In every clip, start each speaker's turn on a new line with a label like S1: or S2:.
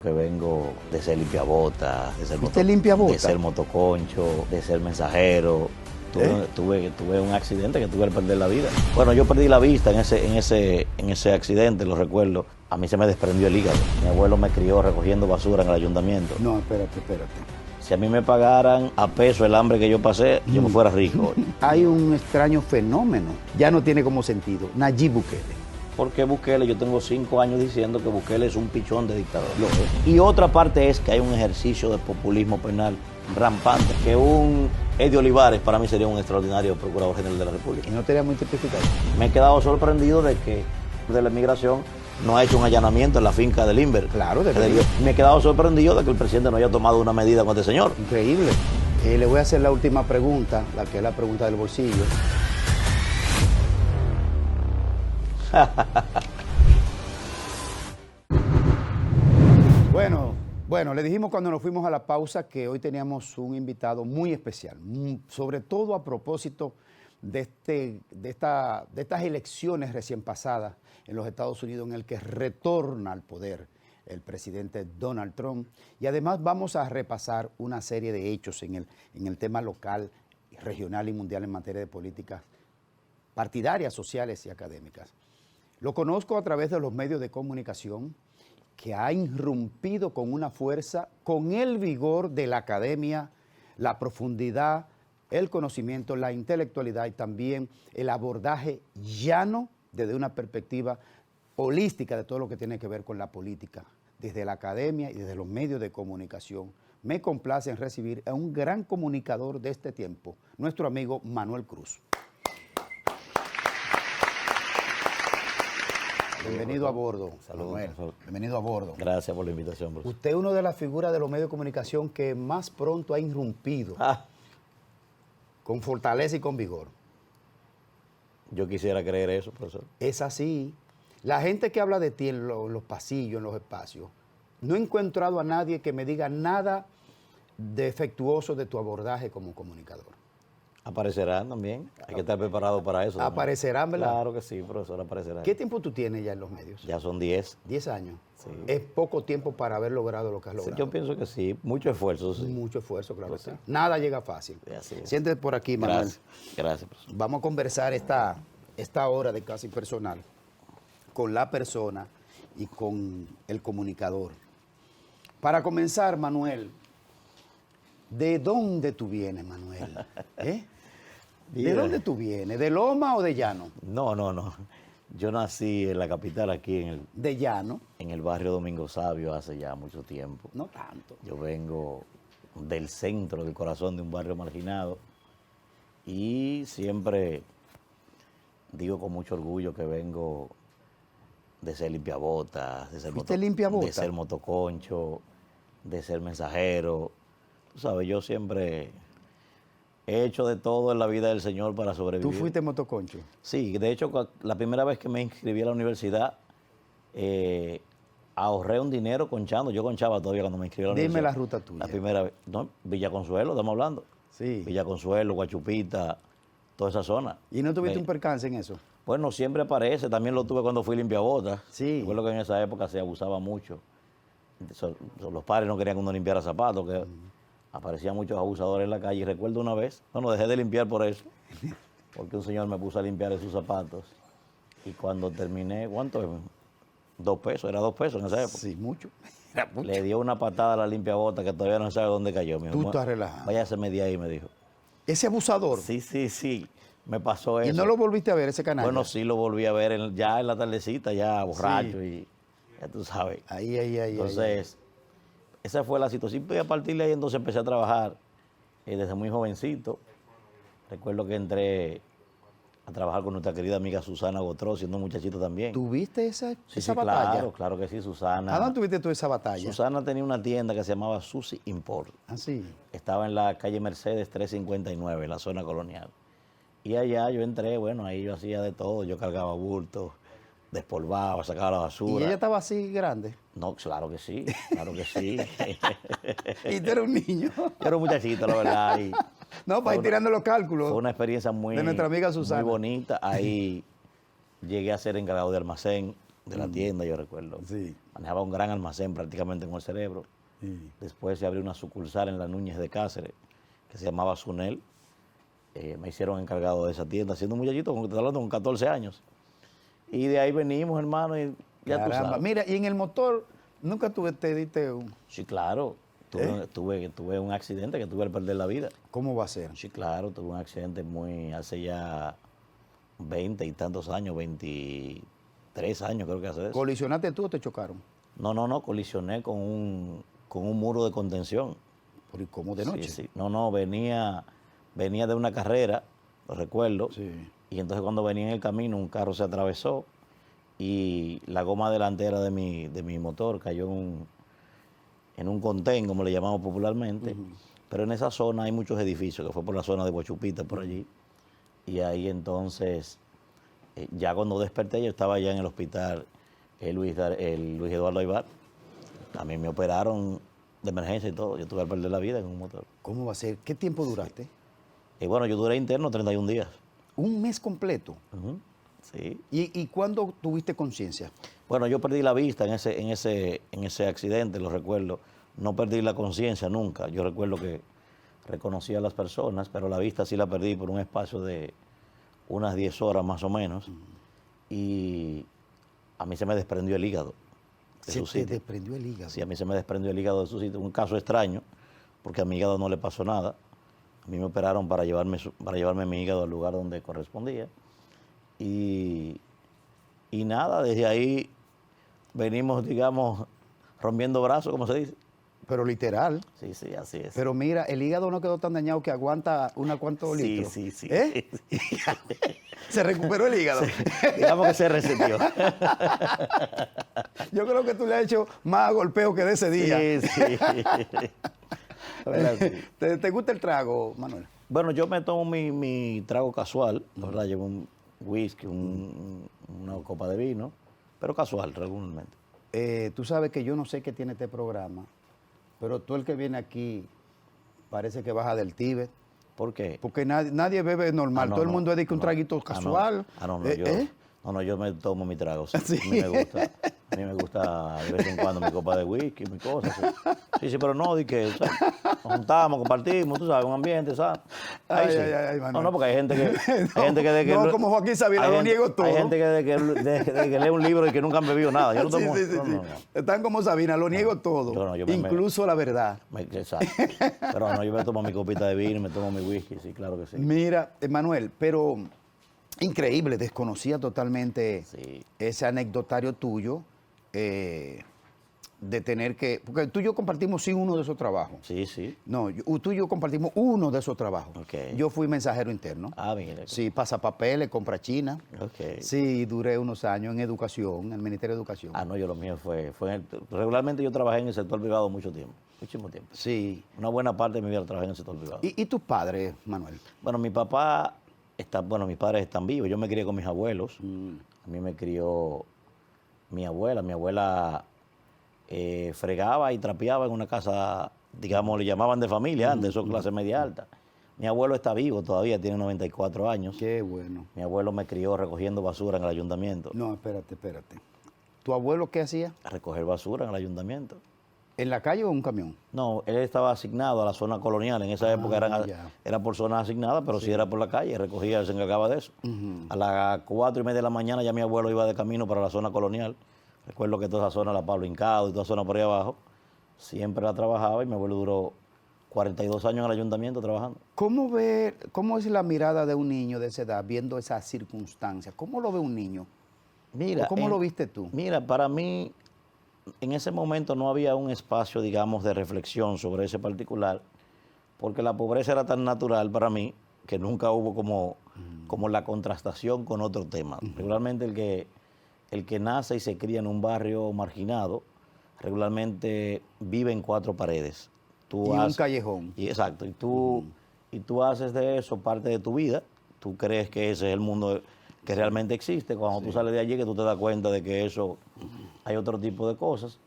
S1: que vengo de ser limpiabotas,
S2: de
S1: ser motoconcho, de ser mensajero. Tuve un accidente que tuve que perder la vida. Bueno, yo perdí la vista en ese accidente, lo recuerdo. A mí se me desprendió el hígado. Mi abuelo me crió recogiendo basura en el ayuntamiento.
S2: No, espérate.
S1: Si a mí me pagaran a peso el hambre que yo pasé, yo me fuera rico hoy.
S2: Hay un extraño fenómeno, ya no tiene como sentido, Nayib Bukele.
S1: Porque Bukele, yo tengo 5 años diciendo que Bukele es un pichón de dictador. Y otra parte es que hay un ejercicio de populismo penal rampante, que un Eddie Olivares para mí sería un extraordinario procurador general de la República.
S2: Y no tenía muy tipificado.
S1: Me he quedado sorprendido de que de la inmigración no ha hecho un allanamiento en la finca del Inver.
S2: Claro, debería.
S1: Me he quedado sorprendido de que el presidente no haya tomado una medida con este señor.
S2: Increíble. Le voy a hacer la última pregunta, la que es la pregunta del bolsillo. Bueno, le dijimos cuando nos fuimos a la pausa que hoy teníamos un invitado muy especial, sobre todo a propósito de estas elecciones recién pasadas en los Estados Unidos, en el que retorna al poder el presidente Donald Trump. Y además vamos a repasar una serie de hechos en el tema local, regional y mundial en materia de políticas partidarias, sociales y académicas. Lo conozco a través de los medios de comunicación, que ha irrumpido con una fuerza, con el vigor de la academia, la profundidad, el conocimiento, la intelectualidad y también el abordaje llano desde una perspectiva holística de todo lo que tiene que ver con la política, desde la academia y desde los medios de comunicación. Me complace en recibir a un gran comunicador de este tiempo, nuestro amigo Manuel Cruz. Bienvenido a bordo, Manuel. Bienvenido a bordo.
S1: Gracias por la invitación, profesor.
S2: Usted es una de las figuras de los medios de comunicación que más pronto ha irrumpido, con fortaleza y con vigor.
S1: Yo quisiera creer eso, profesor.
S2: Es así. La gente que habla de ti en los pasillos, en los espacios, no he encontrado a nadie que me diga nada defectuoso de tu abordaje como comunicador.
S1: Aparecerán también, hay que estar preparado para eso.
S2: Aparecerán, ¿verdad?
S1: Claro que sí, profesor, aparecerán.
S2: ¿Qué tiempo tú tienes ya en los medios?
S1: Ya son 10.
S2: 10 años.
S1: Sí.
S2: Es poco tiempo para haber logrado lo que has logrado.
S1: Yo pienso que sí, mucho esfuerzo. Sí.
S2: Mucho esfuerzo, claro.
S1: Pues
S2: Sí.
S1: sí.
S2: Nada llega fácil.
S1: Así es.
S2: Siéntate por aquí, Manuel.
S1: Gracias, profesor.
S2: Vamos a conversar esta hora de Casi Personal con la persona y con el comunicador. Para comenzar, Manuel, ¿de dónde tú vienes, Manuel? ¿De dónde tú vienes? ¿De Loma o de Llano?
S1: No. Yo nací en la capital, aquí
S2: ¿De Llano?
S1: En el barrio Domingo Sabio hace ya mucho tiempo.
S2: No tanto.
S1: Yo vengo del centro, del corazón de un barrio marginado y siempre digo con mucho orgullo que vengo de ser limpiabotas, de ser motoconcho, de ser mensajero. Tú sabes, yo siempre he hecho de todo en la vida del Señor para sobrevivir.
S2: ¿Tú fuiste motoconcho?
S1: Sí, de hecho, la primera vez que me inscribí a la universidad, ahorré un dinero conchando. Yo conchaba todavía cuando me inscribí a la universidad.
S2: Dime la ruta tuya.
S1: La primera vez. No, Villa Consuelo, estamos hablando.
S2: Sí.
S1: Villa Consuelo, Guachupita, toda esa zona.
S2: ¿Y no tuviste un percance en eso?
S1: Bueno, siempre aparece. También lo tuve cuando fui limpiabotas.
S2: Sí.
S1: Recuerdo que en esa época se abusaba mucho. Los padres no querían que uno limpiara zapatos, que aparecían muchos abusadores en la calle. Y recuerdo una vez, dejé de limpiar por eso, porque un señor me puso a limpiar sus zapatos. Y cuando terminé, ¿cuánto es? 2 pesos, era 2 pesos en esa época.
S2: Sí, mucho.
S1: Le dio una patada a la limpiabota que todavía no sabe dónde cayó.
S2: Tú estás relajado.
S1: Váyase media ahí, me dijo.
S2: ¿Ese abusador?
S1: Sí, me pasó eso.
S2: ¿Y no lo volviste a ver, ese canal?
S1: Bueno, sí lo volví a ver ya en la tardecita, ya borracho y ya tú sabes.
S2: Ahí.
S1: Entonces, esa fue la situación. Y a partir de ahí entonces empecé a trabajar desde muy jovencito. Recuerdo que entré a trabajar con nuestra querida amiga Susana Gotró, siendo muchachita también.
S2: ¿Tuviste esa
S1: Sí,
S2: batalla?
S1: Claro que sí, Susana.
S2: ¿A dónde tuviste tú esa batalla?
S1: Susana tenía una tienda que se llamaba Susi Import.
S2: Ah, sí.
S1: Estaba en la calle Mercedes 359, en la zona colonial. Y allá yo entré, bueno, ahí yo hacía de todo. Yo cargaba bultos, despolvaba, sacaba la basura.
S2: ¿Y ella estaba así grande?
S1: No, claro que sí.
S2: ¿Y tú eras un niño?
S1: Yo era un muchachito, la verdad.
S2: No, para ir tirando los cálculos.
S1: Fue una experiencia muy,
S2: de nuestra amiga Susana.
S1: muy bonita. Ahí llegué a ser encargado de almacén. de la tienda, yo recuerdo.
S2: Sí.
S1: Manejaba un gran almacén prácticamente con el cerebro.
S2: Sí.
S1: Después se abrió una sucursal en la Núñez de Cáceres, que se llamaba Sunel. Me hicieron encargado de esa tienda, siendo un muchachito, como te estoy hablando, con 14 años. Y de ahí venimos, hermano, y ya tú
S2: Caramba.
S1: sabes.
S2: Mira, y en el motor, nunca te diste un...
S1: Sí, claro. Tuve un accidente que tuve al perder la vida.
S2: ¿Cómo va a ser?
S1: Sí, claro, tuve un accidente hace ya 20 y tantos años, 23 años creo que hace eso.
S2: ¿Colisionaste tú o te chocaron?
S1: No, colisioné con un muro de contención.
S2: ¿Pero y cómo de noche?
S1: Sí, sí. No, venía de una carrera, lo recuerdo,
S2: Sí.
S1: y entonces cuando venía en el camino un carro se atravesó y la goma delantera de mi motor cayó en un contén, como le llamamos popularmente, pero en esa zona hay muchos edificios, que fue por la zona de Guachupita, por allí, y ahí entonces, ya cuando desperté yo estaba ya en el hospital el Luis Eduardo Aybar. A mí me operaron de emergencia y todo, yo tuve que perder la vida en un motor.
S2: ¿Cómo va a ser? ¿Qué tiempo duraste?
S1: Y bueno, yo duré interno 31 días.
S2: Un mes completo.
S1: Ujú, sí.
S2: ¿Y cuándo tuviste conciencia?
S1: Bueno, yo perdí la vista en ese accidente, lo recuerdo. No perdí la conciencia nunca. Yo recuerdo que reconocí a las personas, pero la vista sí la perdí por un espacio de unas 10 horas más o menos. Y a mí se me desprendió el hígado de
S2: Se
S1: su
S2: te
S1: sitio.
S2: desprendió el hígado.
S1: Sí, a mí se me desprendió el hígado de su sitio. Un caso extraño, porque a mi hígado no le pasó nada. A mí me operaron para llevarme mi hígado al lugar donde correspondía. Y nada, desde ahí venimos, digamos, rompiendo brazos, como se dice.
S2: Pero literal.
S1: Sí, sí, así es.
S2: Pero mira, el hígado no quedó tan dañado que aguanta unos cuantos
S1: sí,
S2: litros.
S1: sí, sí.
S2: ¿Eh? Se recuperó el hígado.
S1: Digamos que se resetió.
S2: Yo creo que tú le has hecho más golpeo que de ese día.
S1: Sí, sí. La verdad, sí.
S2: ¿Te gusta el trago, Manuel?
S1: Bueno, yo me tomo mi trago casual, la verdad, llevo un whisky, una copa de vino, pero casual, regularmente.
S2: Tú sabes que yo no sé qué tiene este programa, pero tú el que viene aquí parece que baja del Tíbet,
S1: ¿Por qué?
S2: porque nadie bebe normal,
S1: Ah, no,
S2: todo el
S1: no,
S2: mundo es de que un
S1: no.
S2: traguito casual.
S1: Yo me tomo mi trago, sí.
S2: Sí.
S1: A mí me gusta de vez en cuando mi copa de whisky, mi cosa. Sí, sí, pero no, di que, ¿sabes? Nos juntamos, compartimos, tú sabes, un ambiente, ¿sabes? Ahí sí.
S2: Manuel.
S1: No, porque hay gente que de que
S2: No, como Joaquín Sabina,
S1: hay
S2: lo
S1: gente-
S2: niego todo.
S1: Hay gente que lee un libro y que nunca han bebido nada. Yo no tomo.
S2: Sí.
S1: No.
S2: Están como Sabina, lo niego todo,
S1: yo
S2: incluso la verdad.
S1: Exacto. Pero no, yo me tomo mi copita de vino, me tomo mi whisky, sí, claro que sí.
S2: Mira, Manuel, pero increíble, desconocía totalmente
S1: Sí.
S2: ese anecdotario tuyo de tener que, porque tú y yo compartimos sí uno de esos trabajos.
S1: Sí, sí.
S2: No, tú y yo compartimos uno de esos trabajos.
S1: Ok.
S2: Yo fui mensajero interno.
S1: Ah, mire.
S2: Sí, pasapapeles, compra china.
S1: Ok.
S2: Sí, duré unos años en educación, en el Ministerio de Educación.
S1: Ah, no, yo lo mío regularmente yo trabajé en el sector privado muchísimo tiempo.
S2: Sí.
S1: Una buena parte de mi vida trabajé en el sector privado.
S2: ¿Y tus padres, Manuel?
S1: Bueno, mis padres están vivos. Yo me crié con mis abuelos. A mí me crió mi abuela. Mi abuela fregaba y trapeaba en una casa, digamos, le llamaban de familia antes, eso clase media alta. Mi abuelo está vivo todavía, tiene 94 años.
S2: Qué bueno.
S1: Mi abuelo me crió recogiendo basura en el ayuntamiento.
S2: No, espérate. ¿Tu abuelo qué hacía?
S1: A recoger basura en el ayuntamiento.
S2: ¿En la calle o en un camión?
S1: No, él estaba asignado a la zona colonial. En esa época
S2: ya.
S1: era por zonas asignadas, pero sí era por la calle, recogía, se encargaba de eso. A las 4:30 de la mañana ya mi abuelo iba de camino para la zona colonial. Recuerdo que toda esa zona, la Pablo Hincado y toda esa zona por ahí abajo, siempre la trabajaba y mi abuelo duró 42 años en el ayuntamiento trabajando.
S2: ¿Cómo es la mirada de un niño de esa edad viendo esas circunstancias? ¿Cómo lo ve un niño?
S1: Mira,
S2: ¿O cómo lo viste tú?
S1: Mira, para mí, en ese momento no había un espacio, digamos, de reflexión sobre ese particular, porque la pobreza era tan natural para mí que nunca hubo como la contrastación con otro tema. Regularmente el que nace y se cría en un barrio marginado, regularmente vive en 4 paredes.
S2: Un callejón.
S1: Exacto, y tú haces de eso parte de tu vida, tú crees que ese es el mundo que realmente existe, cuando tú sales de allí que tú te das cuenta de que eso hay otro tipo de cosas,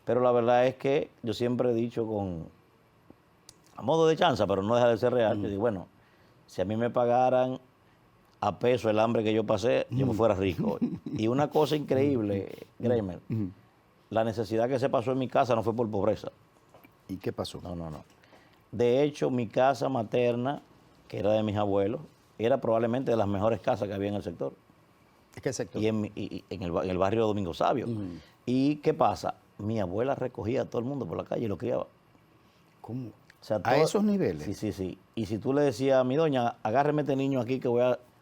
S1: pero la verdad es que yo siempre he dicho a modo de chanza, pero no deja de ser real, yo digo, bueno, si a mí me pagaran a peso el hambre que yo pasé, yo me fuera rico hoy. Y una cosa increíble, Gremer, la necesidad que se pasó en mi casa no fue por pobreza.
S2: ¿Y qué pasó?
S1: No, no, no. De hecho, mi casa materna, que era de mis abuelos, era probablemente de las mejores casas que había en el sector.
S2: ¿Qué sector?
S1: Y en el barrio Domingo Sabio. ¿Y qué pasa? Mi abuela recogía a todo el mundo por la calle y lo criaba.
S2: ¿Cómo?
S1: O sea,
S2: ¿A esos niveles?
S1: Sí, sí, sí. Y si tú le decías a mi doña, agárreme este niño aquí que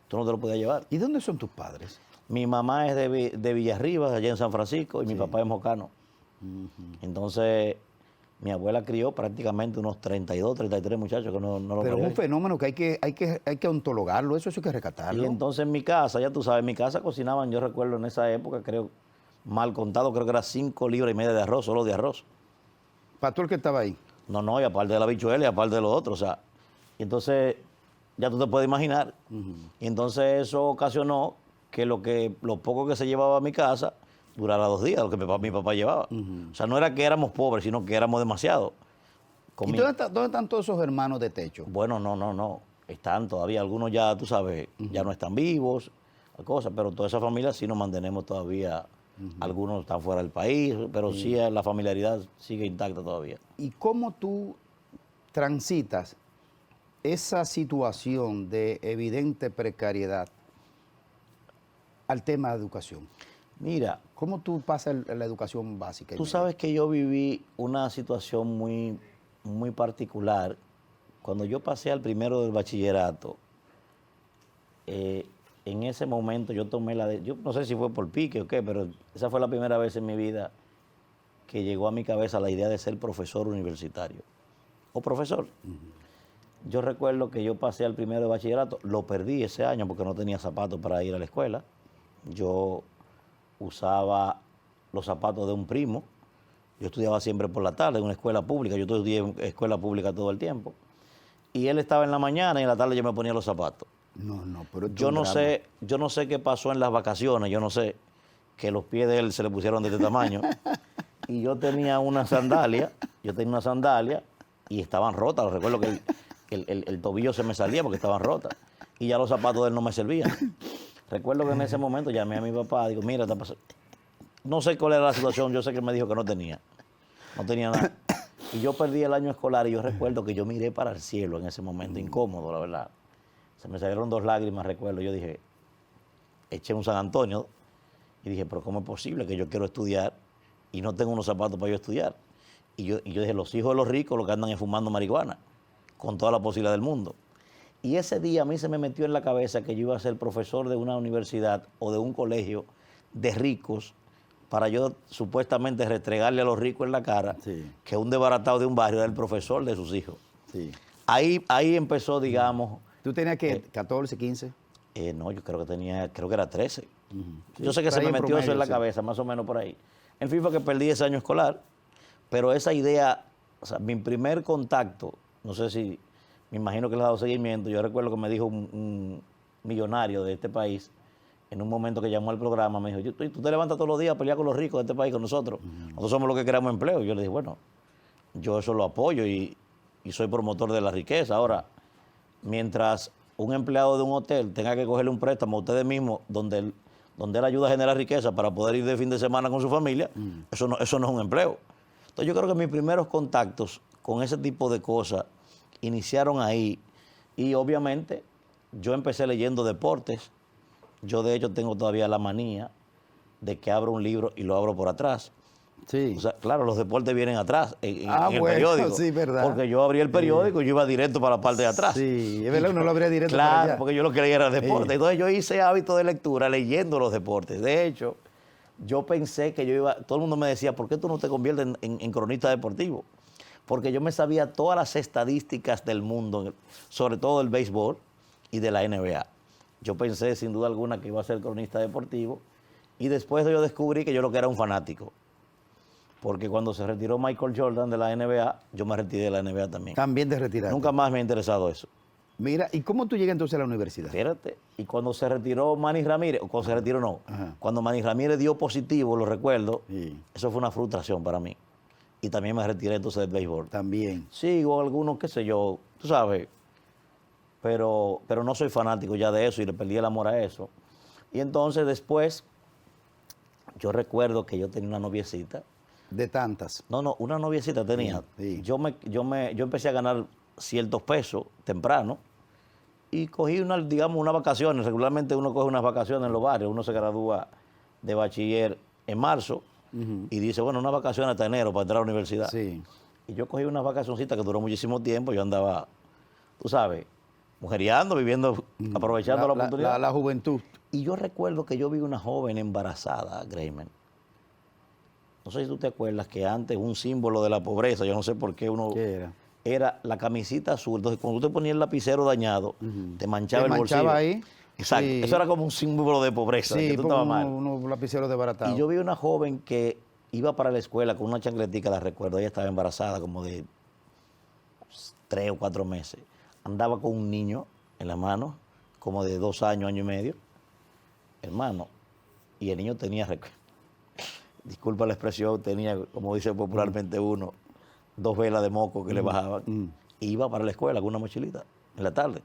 S1: tú no te lo podías llevar.
S2: ¿Y dónde son tus padres?
S1: Mi mamá es de Villarribas, allá en San Francisco, y mi papá es mocano. Entonces, mi abuela crió prácticamente unos 32, 33 muchachos que no lo
S2: Pero es
S1: podían.
S2: un fenómeno que hay que ontologarlo, eso hay que rescatarlo.
S1: Y entonces en mi casa, ya tú sabes, en mi casa cocinaban, yo recuerdo en esa época, creo, mal contado, creo que era 5 libras y media de arroz, solo de arroz.
S2: ¿Para tú el que estaba ahí?
S1: No, no, y aparte de la habichuela y aparte de lo otro, o sea. Y entonces, ya tú te puedes imaginar. Y entonces eso ocasionó que lo poco que se llevaba a mi casa durara 2 días, lo que mi papá llevaba. O sea, no era que éramos pobres, sino que éramos demasiado.
S2: ¿Y dónde están todos esos hermanos de techo?
S1: Bueno, no. Están todavía, algunos ya, tú sabes, ya no están vivos, cosas, pero toda esa familia sí nos mantenemos todavía. Algunos están fuera del país, pero sí la familiaridad sigue intacta todavía.
S2: ¿Y cómo tú transitas esa situación de evidente precariedad al tema de educación?
S1: Mira,
S2: ¿Cómo tú pasas la educación básica?
S1: tú sabes que yo viví una situación muy, muy particular. Cuando yo pasé al primero del bachillerato, en ese momento yo tomé yo no sé si fue por pique o qué, pero esa fue la primera vez en mi vida que llegó a mi cabeza la idea de ser profesor universitario o profesor. Yo recuerdo que yo pasé al primero de bachillerato, lo perdí ese año porque no tenía zapatos para ir a la escuela. Yo usaba los zapatos de un primo. Yo estudiaba siempre por la tarde en una escuela pública. Yo estudié en escuela pública todo el tiempo. Y él estaba en la mañana y en la tarde yo me ponía los zapatos.
S2: No, pero esto
S1: Yo
S2: es un
S1: no
S2: drama.
S1: sé, yo no sé qué pasó en las vacaciones, yo no sé, que los pies de él se le pusieron de este tamaño. Y yo tenía una sandalia y estaban rotas. Recuerdo que el tobillo se me salía porque estaban rotas. Y ya los zapatos de él no me servían. Recuerdo que en ese momento llamé a mi papá, digo, mira, no sé cuál era la situación, yo sé que él me dijo que no tenía nada. Y yo perdí el año escolar y yo recuerdo que yo miré para el cielo en ese momento, incómodo, la verdad. Se me salieron 2 lágrimas, recuerdo. Yo dije, eché un San Antonio y dije, pero ¿cómo es posible que yo quiero estudiar y no tengo unos zapatos para yo estudiar? Y yo dije, los hijos de los ricos lo que andan es fumando marihuana, con toda la posibilidad del mundo. Y ese día a mí se me metió en la cabeza que yo iba a ser profesor de una universidad o de un colegio de ricos para yo supuestamente restregarle a los ricos en la cara que un desbaratado de un barrio era el profesor de sus hijos.
S2: Sí.
S1: Ahí empezó, digamos...
S2: ¿Tú tenías que 14, 15?
S1: No, yo creo que era 13. Yo sé que
S2: Por
S1: se
S2: ahí
S1: me
S2: en
S1: metió eso
S2: promedio,
S1: en la
S2: sí.
S1: cabeza, más o menos por ahí. En fin, fue que perdí ese año escolar, pero esa idea, o sea, mi primer contacto, no sé si, me imagino que le he dado seguimiento, yo recuerdo que me dijo un millonario de este país, en un momento que llamó al programa, me dijo, tú te levantas todos los días a pelear con los ricos de este país, con nosotros. Nosotros somos los que creamos empleo. Y yo le dije, bueno, yo eso lo apoyo y soy promotor de la riqueza. Ahora, mientras un empleado de un hotel tenga que cogerle un préstamo a ustedes mismos, donde él ayuda a generar riqueza para poder ir de fin de semana con su familia, eso no es un empleo. Entonces yo creo que mis primeros contactos con ese tipo de cosas iniciaron ahí. Y obviamente yo empecé leyendo deportes. Yo de hecho tengo todavía la manía de que abro un libro y lo abro por atrás.
S2: Sí.
S1: O sea, claro, los deportes vienen atrás, en el
S2: bueno,
S1: periódico.
S2: sí, verdad.
S1: Porque yo abrí el periódico y yo iba directo para la parte de atrás.
S2: Sí, es verdad, uno lo abría directo para
S1: Claro,
S2: allá.
S1: porque yo lo que leía era deporte.
S2: Sí.
S1: Entonces yo hice hábito de lectura leyendo los deportes. De hecho, yo pensé que yo iba, todo el mundo me decía, ¿por qué tú no te conviertes en cronista deportivo? Porque yo me sabía todas las estadísticas del mundo, sobre todo del béisbol y de la NBA. Yo pensé sin duda alguna que iba a ser cronista deportivo y después yo descubrí que yo lo que era un fanático. Porque cuando se retiró Michael Jordan de la NBA, yo me retiré de la NBA también.
S2: También te retiraste.
S1: Nunca más me ha interesado eso.
S2: Mira, ¿y cómo tú llegas entonces a la universidad?
S1: Espérate. Y cuando se retiró Manny Ramírez, o cuando se retiró no,
S2: Ajá.
S1: cuando Manny Ramírez dio positivo, lo recuerdo,
S2: Sí.
S1: eso fue una frustración para mí. Y también me retiré entonces del béisbol.
S2: También.
S1: Sigo algunos, qué sé yo, tú sabes, pero no soy fanático ya de eso y le perdí el amor a eso. Y entonces después yo recuerdo que yo tenía una noviecita.
S2: De tantas.
S1: No, una noviecita tenía.
S2: Sí.
S1: Yo empecé a ganar ciertos pesos temprano y cogí digamos, unas vacaciones. Regularmente uno coge unas vacaciones en los barrios. Uno se gradúa de bachiller en marzo y dice, bueno, unas vacaciones hasta enero para entrar a la universidad.
S2: Sí.
S1: Y yo cogí unas vacacioncitas que duró muchísimo tiempo. Yo andaba, tú sabes, mujeriando, viviendo, aprovechando la oportunidad.
S2: La juventud.
S1: Y yo recuerdo que yo vi una joven embarazada, Greyman. No sé si tú te acuerdas que antes un símbolo de la pobreza, yo no sé por qué uno...
S2: ¿Qué era?
S1: Era la camisita azul. Entonces, cuando tú te ponías el lapicero dañado, te manchaba
S2: ¿Te
S1: el bolsillo.
S2: manchaba ahí?
S1: Exacto.
S2: Sí.
S1: Eso era como un símbolo de pobreza, de
S2: Sí,
S1: que tú
S2: porque
S1: estabas mal.
S2: unos lapiceros desbaratados.
S1: Y yo vi una joven que iba para la escuela con una chancletica, la recuerdo, ella estaba embarazada como de 3 o 4 meses. Andaba con un niño en la mano, como de 2 años, año y medio, hermano. Y el niño tenía, disculpa la expresión, tenía, como dice popularmente uno, 2 velas de moco que le bajaban. Y iba para la escuela con una mochilita en la tarde.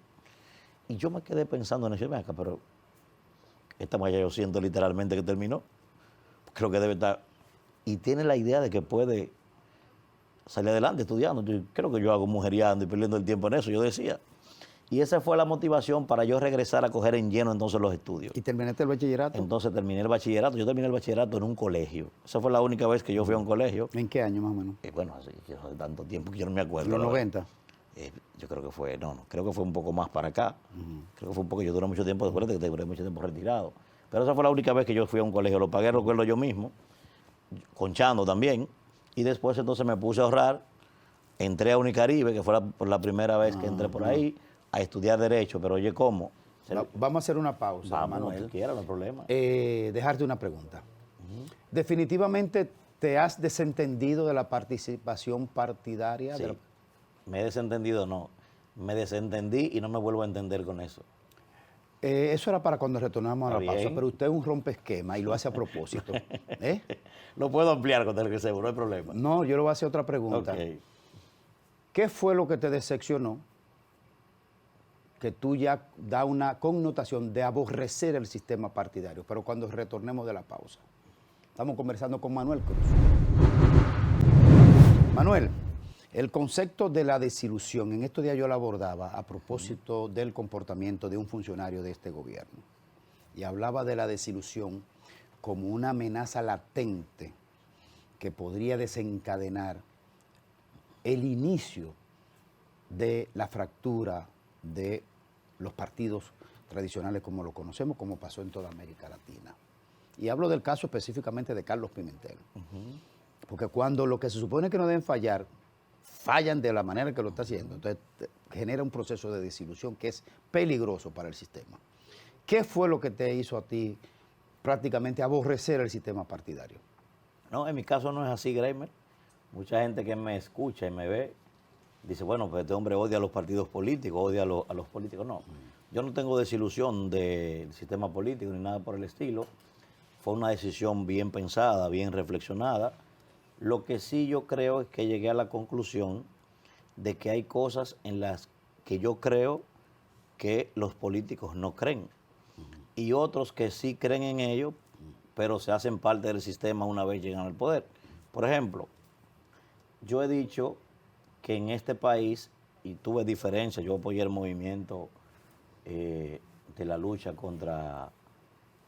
S1: Y yo me quedé pensando en eso, ven acá, pero esta mujer yo siento literalmente que terminó. Creo que debe estar... Y tiene la idea de que puede salir adelante estudiando. Yo creo que yo hago mujeriando y perdiendo el tiempo en eso, yo decía. Y esa fue la motivación para yo regresar a coger en lleno entonces los estudios.
S2: ¿Y terminaste el bachillerato?
S1: Entonces terminé el bachillerato. Yo terminé el bachillerato en un colegio. Esa fue la única vez que yo fui a un colegio.
S2: ¿En qué año más o menos?
S1: Bueno, hace tanto tiempo que yo no me acuerdo.
S2: ¿En los
S1: la verdad.
S2: 90?
S1: Yo creo que fue, creo que fue un poco más para acá. Creo que fue un poco, yo duré mucho tiempo, después de que duré mucho tiempo retirado. Pero esa fue la única vez que yo fui a un colegio. Lo pagué, recuerdo yo mismo, conchando también. Y después entonces me puse a ahorrar. Entré a Unicaribe, que fue por la primera vez que entré por ahí, a estudiar Derecho. Pero oye, ¿cómo?
S2: Vamos a hacer una pausa,
S1: Vamos,
S2: Manuel.
S1: tú quieras, no hay problema.
S2: Dejarte una pregunta. Definitivamente te has desentendido de la participación partidaria.
S1: Sí. Me he desentendido, no. Me desentendí y no me vuelvo a entender con eso.
S2: Eso era para cuando retornamos a la
S1: Está
S2: pausa,
S1: bien.
S2: pero usted es un rompeesquema y lo hace a propósito. ¿Eh?
S1: Lo puedo ampliar con el que seguro, no hay problema.
S2: No, yo le voy a hacer otra pregunta.
S1: Ok.
S2: ¿Qué fue lo que te decepcionó? Que tú ya da una connotación de aborrecer el sistema partidario, pero cuando retornemos de la pausa. Estamos conversando con Manuel Cruz. Manuel, el concepto de la desilusión, en estos días yo lo abordaba a propósito del comportamiento de un funcionario de este gobierno. Y hablaba de la desilusión como una amenaza latente que podría desencadenar el inicio de la fractura de los partidos tradicionales como lo conocemos, como pasó en toda América Latina. Y hablo del caso específicamente de Carlos Pimentel. Porque cuando lo que se supone que no deben fallar, fallan de la manera que lo está haciendo, entonces genera un proceso de desilusión que es peligroso para el sistema. ¿Qué fue lo que te hizo a ti prácticamente aborrecer el sistema partidario?
S1: No, en mi caso no es así, Greimer. Mucha gente que me escucha y me ve dice, bueno, pues este hombre odia a los partidos políticos, odia a los políticos. No, yo no tengo desilusión del sistema político ni nada por el estilo. Fue una decisión bien pensada, bien reflexionada. Lo que sí yo creo es que llegué a la conclusión de que hay cosas en las que yo creo que los políticos no creen. Y otros que sí creen en ello, pero se hacen parte del sistema una vez llegan al poder. Por ejemplo, yo he dicho que en este país, y tuve diferencias, yo apoyé el movimiento de la lucha contra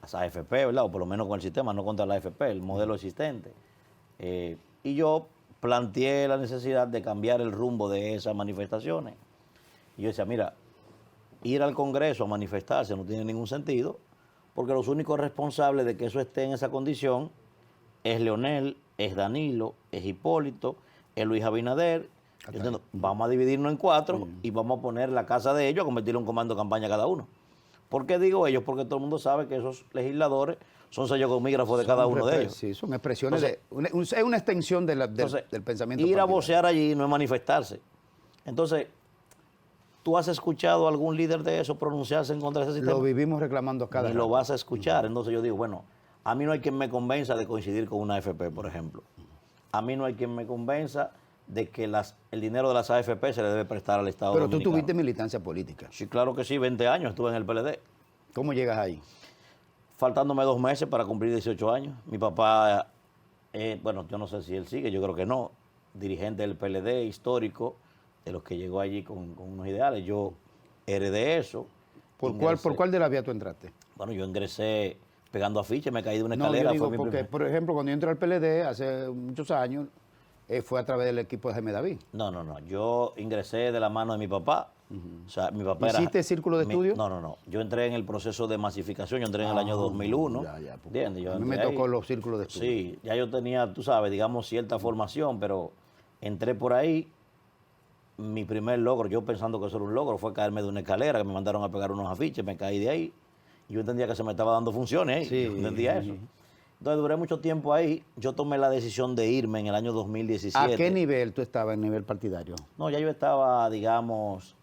S1: las AFP, ¿verdad? O por lo menos con el sistema, no contra la AFP, el modelo existente. Y yo planteé la necesidad de cambiar el rumbo de esas manifestaciones. Y yo decía, mira, ir al Congreso a manifestarse no tiene ningún sentido, porque los únicos responsables de que eso esté en esa condición es Leonel, es Danilo, es Hipólito, es Luis Abinader. Yo entiendo, vamos a dividirnos en 4 y vamos a poner la casa de ellos a convertirlo en un comando de campaña cada uno. ¿Por qué digo ellos? Porque todo el mundo sabe que esos legisladores son sellos gomígrafos de cada uno de ellos.
S2: Sí, son expresiones
S1: Entonces,
S2: es una extensión del pensamiento
S1: ir a
S2: partidario.
S1: vocear allí no es manifestarse. Entonces, ¿tú has escuchado a algún líder de eso pronunciarse en contra de ese sistema?
S2: Lo vivimos reclamando a cada
S1: Ni lo vas a escuchar. Entonces yo digo, bueno, a mí no hay quien me convenza de coincidir con una AFP, por ejemplo. A mí no hay quien me convenza de que el dinero de las AFP se le debe prestar al Estado
S2: Pero tú
S1: dominicano.
S2: tuviste militancia política.
S1: Sí, claro que sí, 20 años estuve en el PLD.
S2: ¿Cómo llegas ahí?
S1: faltándome 2 meses para cumplir 18 años. Mi papá, bueno, yo no sé si él sigue, yo creo que no, dirigente del PLD histórico, de los que llegó allí con unos ideales. Yo heredé eso.
S2: ¿Por cuál de la vía tú entraste?
S1: Bueno, yo ingresé pegando afiches, me caí de una
S2: No,
S1: escalera.
S2: yo digo
S1: fue mi
S2: porque,
S1: primer-
S2: por ejemplo, cuando yo entré al PLD hace muchos años, fue a través del equipo de Jaime David.
S1: No. Yo ingresé de la mano de mi papá. O sea, mi papá era...
S2: ¿Hiciste círculo de estudio?
S1: No. Yo entré en el proceso de masificación, yo entré en el año 2001.
S2: Ya,
S1: ¿Entiendes? Yo
S2: a mí me
S1: entré
S2: tocó
S1: ahí.
S2: los círculos de estudio.
S1: Sí, ya yo tenía, tú sabes, digamos, cierta formación, pero entré por ahí. Mi primer logro, yo pensando que eso era un logro, fue caerme de una escalera, que me mandaron a pegar unos afiches, me caí de ahí. Yo entendía que se me estaba dando funciones,
S2: Sí.
S1: yo entendía eso. Entonces duré mucho tiempo ahí, yo tomé la decisión de irme en el año 2017.
S2: ¿A qué nivel tú estabas en nivel partidario?
S1: No, ya yo estaba, digamos,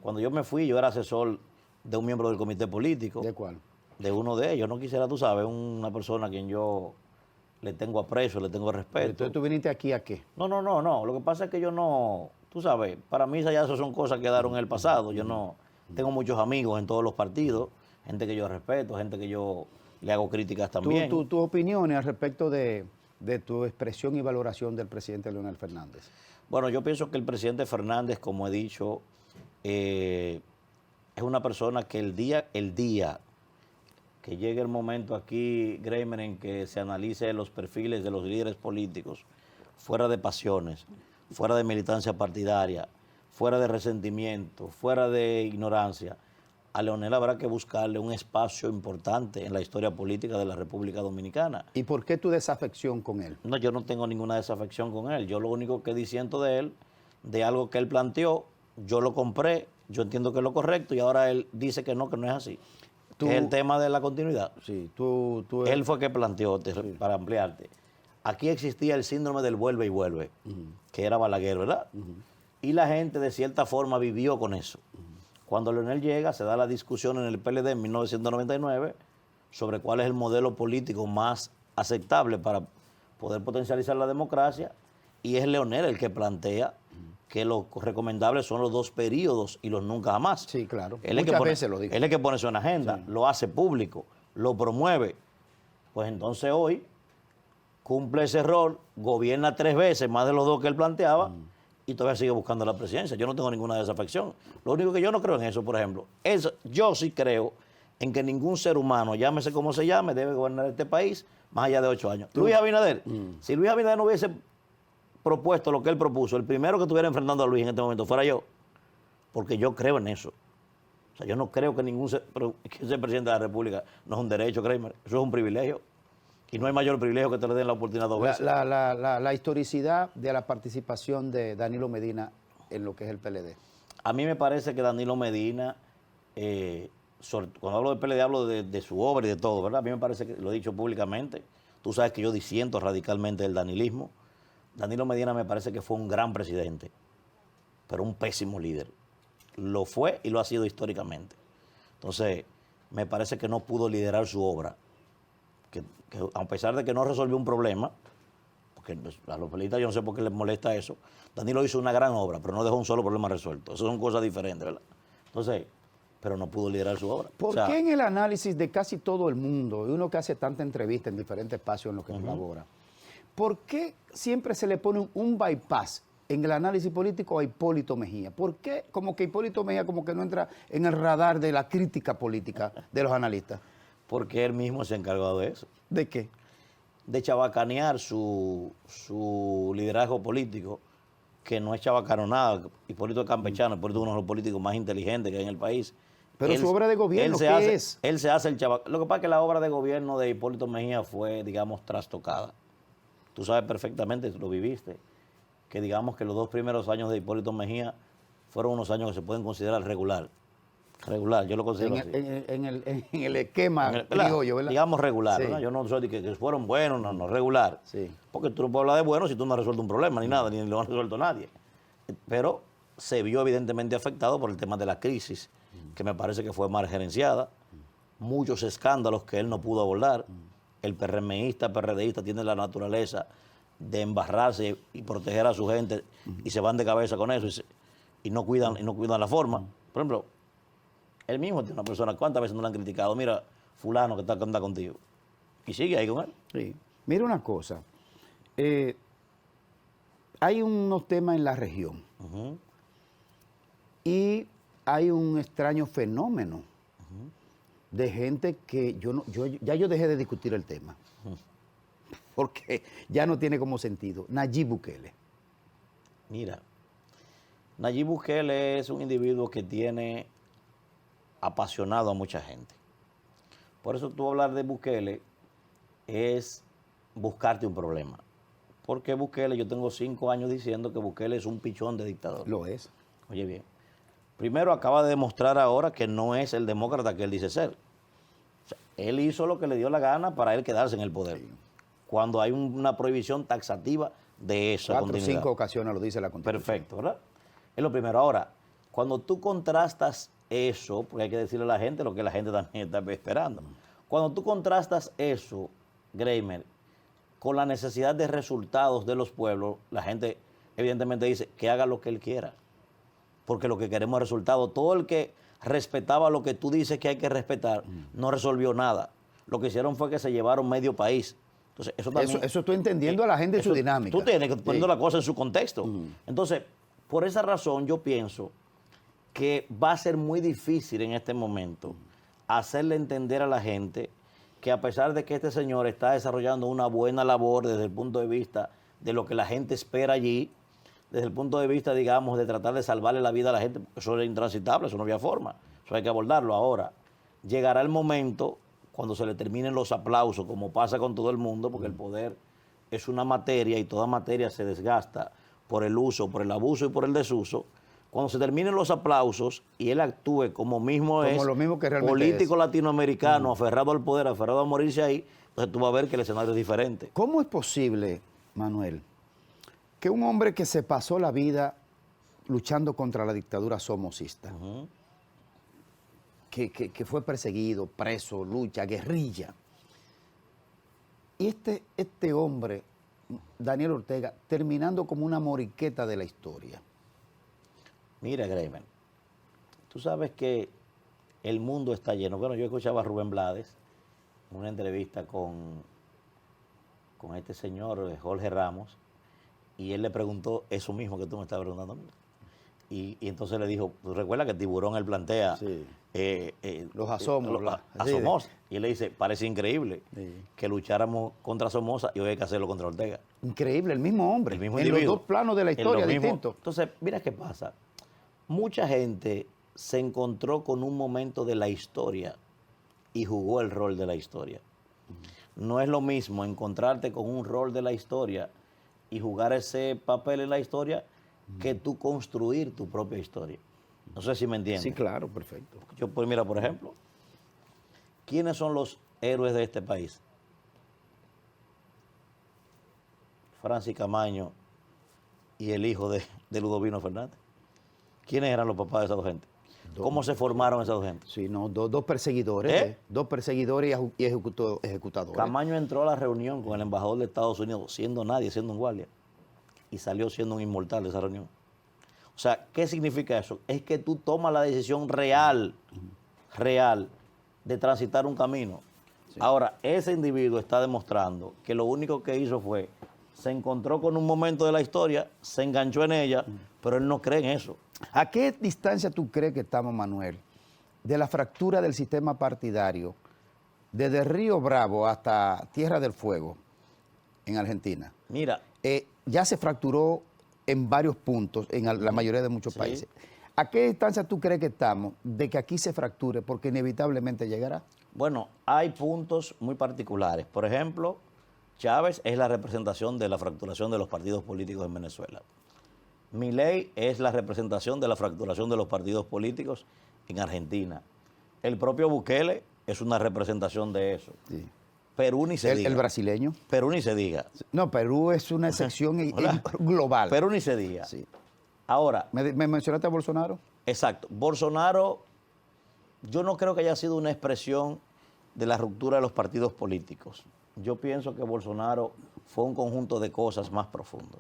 S1: cuando yo me fui, yo era asesor de un miembro del comité político.
S2: ¿De cuál?
S1: De uno de ellos. No quisiera, tú sabes, una persona a quien yo le tengo aprecio, le tengo respeto.
S2: Entonces tú viniste aquí ¿a qué?
S1: No. Lo que pasa es que yo no, tú sabes, para mí ya eso son cosas que quedaron en el pasado. Yo no tengo muchos amigos en todos los partidos, gente que yo respeto, gente que yo le hago críticas también.
S2: Tus opiniones al respecto de tu expresión y valoración del presidente Leonel Fernández.
S1: Bueno, yo pienso que el presidente Fernández, como he dicho, es una persona que el día que llegue el momento aquí, Greimer, en que se analice los perfiles de los líderes políticos, fuera de pasiones, fuera de militancia partidaria, fuera de resentimiento, fuera de ignorancia, a Leonel habrá que buscarle un espacio importante en la historia política de la República Dominicana.
S2: ¿Y por qué tu desafección con él?
S1: No, yo no tengo ninguna desafección con él. Yo lo único que disiento de él, de algo que él planteó, yo lo compré, yo entiendo que es lo correcto y ahora él dice que no es así. Que es el tema de la continuidad.
S2: Sí,
S1: Él fue que planteó, para ampliarte, aquí existía el síndrome del vuelve y vuelve, que era Balaguer, ¿verdad? Y la gente de cierta forma vivió con eso. Cuando Leonel llega, se da la discusión en el PLD en 1999 sobre cuál es el modelo político más aceptable para poder potencializar la democracia, y es Leonel el que plantea que lo recomendable son los 2 periodos y los nunca jamás.
S2: Sí, claro.
S1: Él es
S2: Muchas
S1: que pone,
S2: veces lo dijo.
S1: Él es que pone eso en agenda, lo hace público, lo promueve. Pues entonces hoy cumple ese rol, gobierna 3 veces, más de los 2 que él planteaba, y todavía sigue buscando la presidencia. Yo no tengo ninguna desafección. Lo único que yo no creo en eso, por ejemplo, yo sí creo en que ningún ser humano, llámese como se llame, debe gobernar este país más allá de 8 años. Luis Abinader, si Luis Abinader no hubiese propuesto lo que él propuso, el primero que estuviera enfrentando a Luis en este momento fuera yo, porque yo creo en eso. O sea, yo no creo que que ser presidente de la República no es un derecho, Kramer, eso es un privilegio. Y no hay mayor privilegio que te le den la oportunidad 2 veces.
S2: La historicidad de la participación de Danilo Medina en lo que es el PLD.
S1: A mí me parece que Danilo Medina, cuando hablo del PLD hablo de su obra y de todo, ¿verdad? A mí me parece que lo he dicho públicamente. Tú sabes que yo disiento radicalmente del danilismo. Danilo Medina me parece que fue un gran presidente, pero un pésimo líder. Lo fue y lo ha sido históricamente. Entonces, me parece que no pudo liderar su obra. Que a pesar de que no resolvió un problema, porque a los periodistas yo no sé por qué les molesta eso, Danilo hizo una gran obra, pero no dejó un solo problema resuelto. Eso son cosas diferentes, ¿verdad? Entonces, pero no pudo liderar su obra.
S2: ¿Por qué en el análisis de casi todo el mundo, y uno que hace tanta entrevista en diferentes espacios en los que colabora, por qué siempre se le pone un bypass en el análisis político a Hipólito Mejía? ¿Por qué como que Hipólito Mejía como que no entra en el radar de la crítica política de los analistas?
S1: Porque él mismo se ha encargado de eso.
S2: ¿De qué?
S1: De chabacanear su liderazgo político, que no es chabacano nada. Hipólito es campechano, Hipólito es uno de los políticos más inteligentes que hay en el país.
S2: Pero su obra de gobierno, ¿qué es?
S1: Él se hace el chabacano. Lo que pasa es que la obra de gobierno de Hipólito Mejía fue, digamos, trastocada. Tú sabes perfectamente, lo viviste, que digamos que los 2 primeros años de Hipólito Mejía fueron unos años que se pueden considerar regular. Regular, yo lo considero así.
S2: En el esquema criollo, ¿verdad?
S1: Digamos regular,
S2: Sí.
S1: ¿no? Yo no soy de que fueron buenos, no, regular.
S2: Sí.
S1: Porque tú no puedes hablar de bueno si tú no has resuelto un problema, ni nada, ni lo ha resuelto nadie. Pero se vio evidentemente afectado por el tema de la crisis, que me parece que fue mal gerenciada, muchos escándalos que él no pudo abordar. El PRMista, PRDista tiene la naturaleza de embarrarse y proteger a su gente y se van de cabeza con eso y no cuidan la forma. Por ejemplo, él mismo tiene una persona, ¿cuántas veces no le han criticado? Mira, fulano que está anda contigo. Y sigue ahí con él.
S2: Sí. Mira una cosa. Hay unos temas en la región
S1: Ujú.
S2: y hay un extraño fenómeno de gente que ya yo dejé de discutir el tema. Porque ya no tiene como sentido. Nayib Bukele.
S1: Mira, Nayib Bukele es un individuo que tiene apasionado a mucha gente. Por eso tú hablar de Bukele es buscarte un problema. Porque Bukele, yo tengo 5 años diciendo que Bukele es un pichón de dictador.
S2: Lo es.
S1: Oye bien, primero acaba de demostrar ahora que no es el demócrata que él dice ser. O sea, él hizo lo que le dio la gana para él quedarse en el poder.
S2: Sí.
S1: Cuando hay una prohibición taxativa de esa
S2: 4 o
S1: continuidad.
S2: 5 ocasiones lo dice la Constitución.
S1: Perfecto, ¿verdad? Es lo primero. Ahora, cuando tú contrastas eso, porque hay que decirle a la gente lo que la gente también está esperando. Cuando tú contrastas eso, Greimer, con la necesidad de resultados de los pueblos, la gente evidentemente dice que haga lo que él quiera. Porque lo que queremos es resultados. Todo el que respetaba lo que tú dices que hay que respetar, no resolvió nada. Lo que hicieron fue que se llevaron medio país. Entonces, eso también...
S2: Eso estoy entendiendo a la gente en su dinámica.
S1: Tú tienes que poner
S2: Sí.
S1: la cosa en su contexto. Entonces, por esa razón yo pienso que va a ser muy difícil en este momento hacerle entender a la gente que a pesar de que este señor está desarrollando una buena labor desde el punto de vista de lo que la gente espera allí, desde el punto de vista, digamos, de tratar de salvarle la vida a la gente, eso es intransitable, eso no había forma, eso hay que abordarlo. Ahora, llegará el momento cuando se le terminen los aplausos, como pasa con todo el mundo, porque el poder es una materia y toda materia se desgasta por el uso, por el abuso y por el desuso. Cuando se terminen los aplausos y él actúe como mismo es,
S2: lo mismo que realmente
S1: político
S2: es.
S1: latinoamericano, aferrado al poder, aferrado a morirse ahí, entonces tú vas a ver que el escenario es diferente.
S2: ¿Cómo es posible, Manuel, que un hombre que se pasó la vida luchando contra la dictadura somocista, que fue perseguido, preso, lucha, guerrilla, y este hombre, Daniel Ortega, terminando como una moriqueta de la historia?
S1: Mira, Greimer, tú sabes que el mundo está lleno. Bueno, yo escuchaba a Rubén Blades en una entrevista con este señor, Jorge Ramos, y él le preguntó eso mismo que tú me estás preguntando a mí. Y entonces le dijo, ¿tú recuerdas que Tiburón él plantea
S2: Sí.
S1: los
S2: asomos,
S1: a
S2: sí,
S1: Somoza? Y él le dice, parece increíble
S2: Sí.
S1: que lucháramos contra Somoza y hoy hay que hacerlo contra Ortega.
S2: Increíble, el mismo hombre,
S1: El mismo
S2: en los
S1: individuo.
S2: dos planos de la
S1: En lo
S2: historia
S1: mismo.
S2: distintos.
S1: Entonces, mira qué pasa. Mucha gente se encontró con un momento de la historia y jugó el rol de la historia. No es lo mismo encontrarte con un rol de la historia y jugar ese papel en la historia que tú construir tu propia historia. No sé si me entiendes.
S2: Sí, claro, perfecto.
S1: Yo, pues mira, por ejemplo, ¿quiénes son los héroes de este país? Francis Camaño y el hijo de Ludovino Fernández. ¿Quiénes eran los papás de esas dos gente? ¿Cómo se formaron esas dos gente?
S2: Sí, no, dos perseguidores,
S1: ¿Eh?
S2: dos perseguidores y ejecutadores.
S1: Camaño entró a la reunión con el embajador de Estados Unidos siendo nadie, siendo un guardia, y salió siendo un inmortal de esa reunión. O sea, ¿qué significa eso? Es que tú tomas la decisión real de transitar un camino. Sí. Ahora, ese individuo está demostrando que lo único que hizo fue, se encontró con un momento de la historia, se enganchó en ella, pero él no cree en eso.
S2: ¿A qué distancia tú crees que estamos, Manuel, de la fractura del sistema partidario desde Río Bravo hasta Tierra del Fuego en Argentina?
S1: Mira.
S2: Ya se fracturó en varios puntos, en la mayoría de muchos países. ¿A qué distancia tú crees que estamos de que aquí se fracture? Porque inevitablemente llegará.
S1: Bueno, hay puntos muy particulares. Por ejemplo, Chávez es la representación de la fracturación de los partidos políticos en Venezuela. Milei es la representación de la fracturación de los partidos políticos en Argentina. El propio Bukele es una representación de eso. Sí. Perú ni se diga.
S2: ¿El brasileño?
S1: Perú ni se diga.
S2: No, Perú es una excepción global.
S1: Perú ni se diga.
S2: Sí.
S1: Ahora.
S2: ¿Me mencionaste a Bolsonaro?
S1: Exacto. Bolsonaro, yo no creo que haya sido una expresión de la ruptura de los partidos políticos. Yo pienso que Bolsonaro fue un conjunto de cosas más profundo.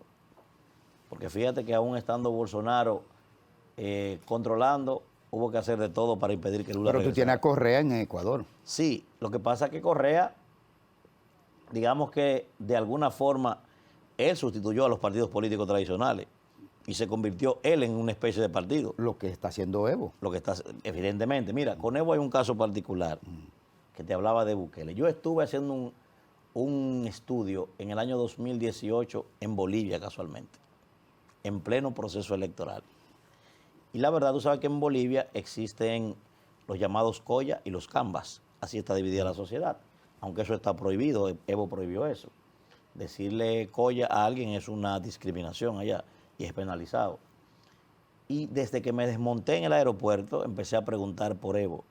S1: Porque fíjate que aún estando Bolsonaro controlando, hubo que hacer de todo para impedir que Lula
S2: Pero tú
S1: regresara.
S2: tienes a Correa en Ecuador.
S1: Sí, lo que pasa es que Correa, digamos que de alguna forma, él sustituyó a los partidos políticos tradicionales y se convirtió él en una especie de partido.
S2: Lo que está haciendo Evo.
S1: Lo que está, evidentemente, mira, con Evo hay un caso particular que te hablaba de Bukele. Yo estuve haciendo un estudio en el año 2018 en Bolivia, casualmente, en pleno proceso electoral. Y la verdad, tú sabes que en Bolivia existen los llamados Coya y los Cambas. Así está dividida la sociedad. Aunque eso está prohibido, Evo prohibió eso. Decirle Coya a alguien es una discriminación allá y es penalizado. Y desde que me desmonté en el aeropuerto, empecé a preguntar por Evo.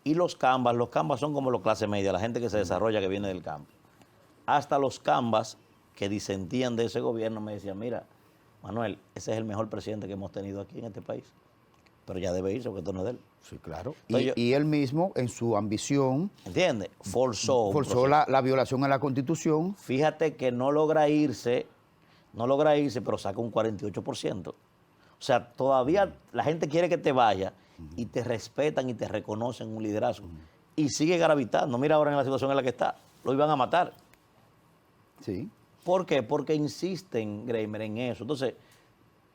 S1: Y los Cambas son como los clase media, la gente que se desarrolla, que viene del campo. Hasta los Cambas, que disentían de ese gobierno, me decían, mira, Manuel, ese es el mejor presidente que hemos tenido aquí en este país. Pero ya debe irse, porque esto no es de él.
S2: Sí, claro.
S1: Entonces
S2: Y él mismo, en su ambición,
S1: ¿entiendes? Forzó
S2: la violación a la Constitución.
S1: Fíjate que no logra irse, pero saca un 48%. O sea, todavía la gente quiere que te vaya y te respetan y te reconocen un liderazgo. Y sigue gravitando. Mira ahora en la situación en la que está. Lo iban a matar.
S2: Sí.
S1: ¿Por qué? Porque insisten, Greimer, en eso. Entonces,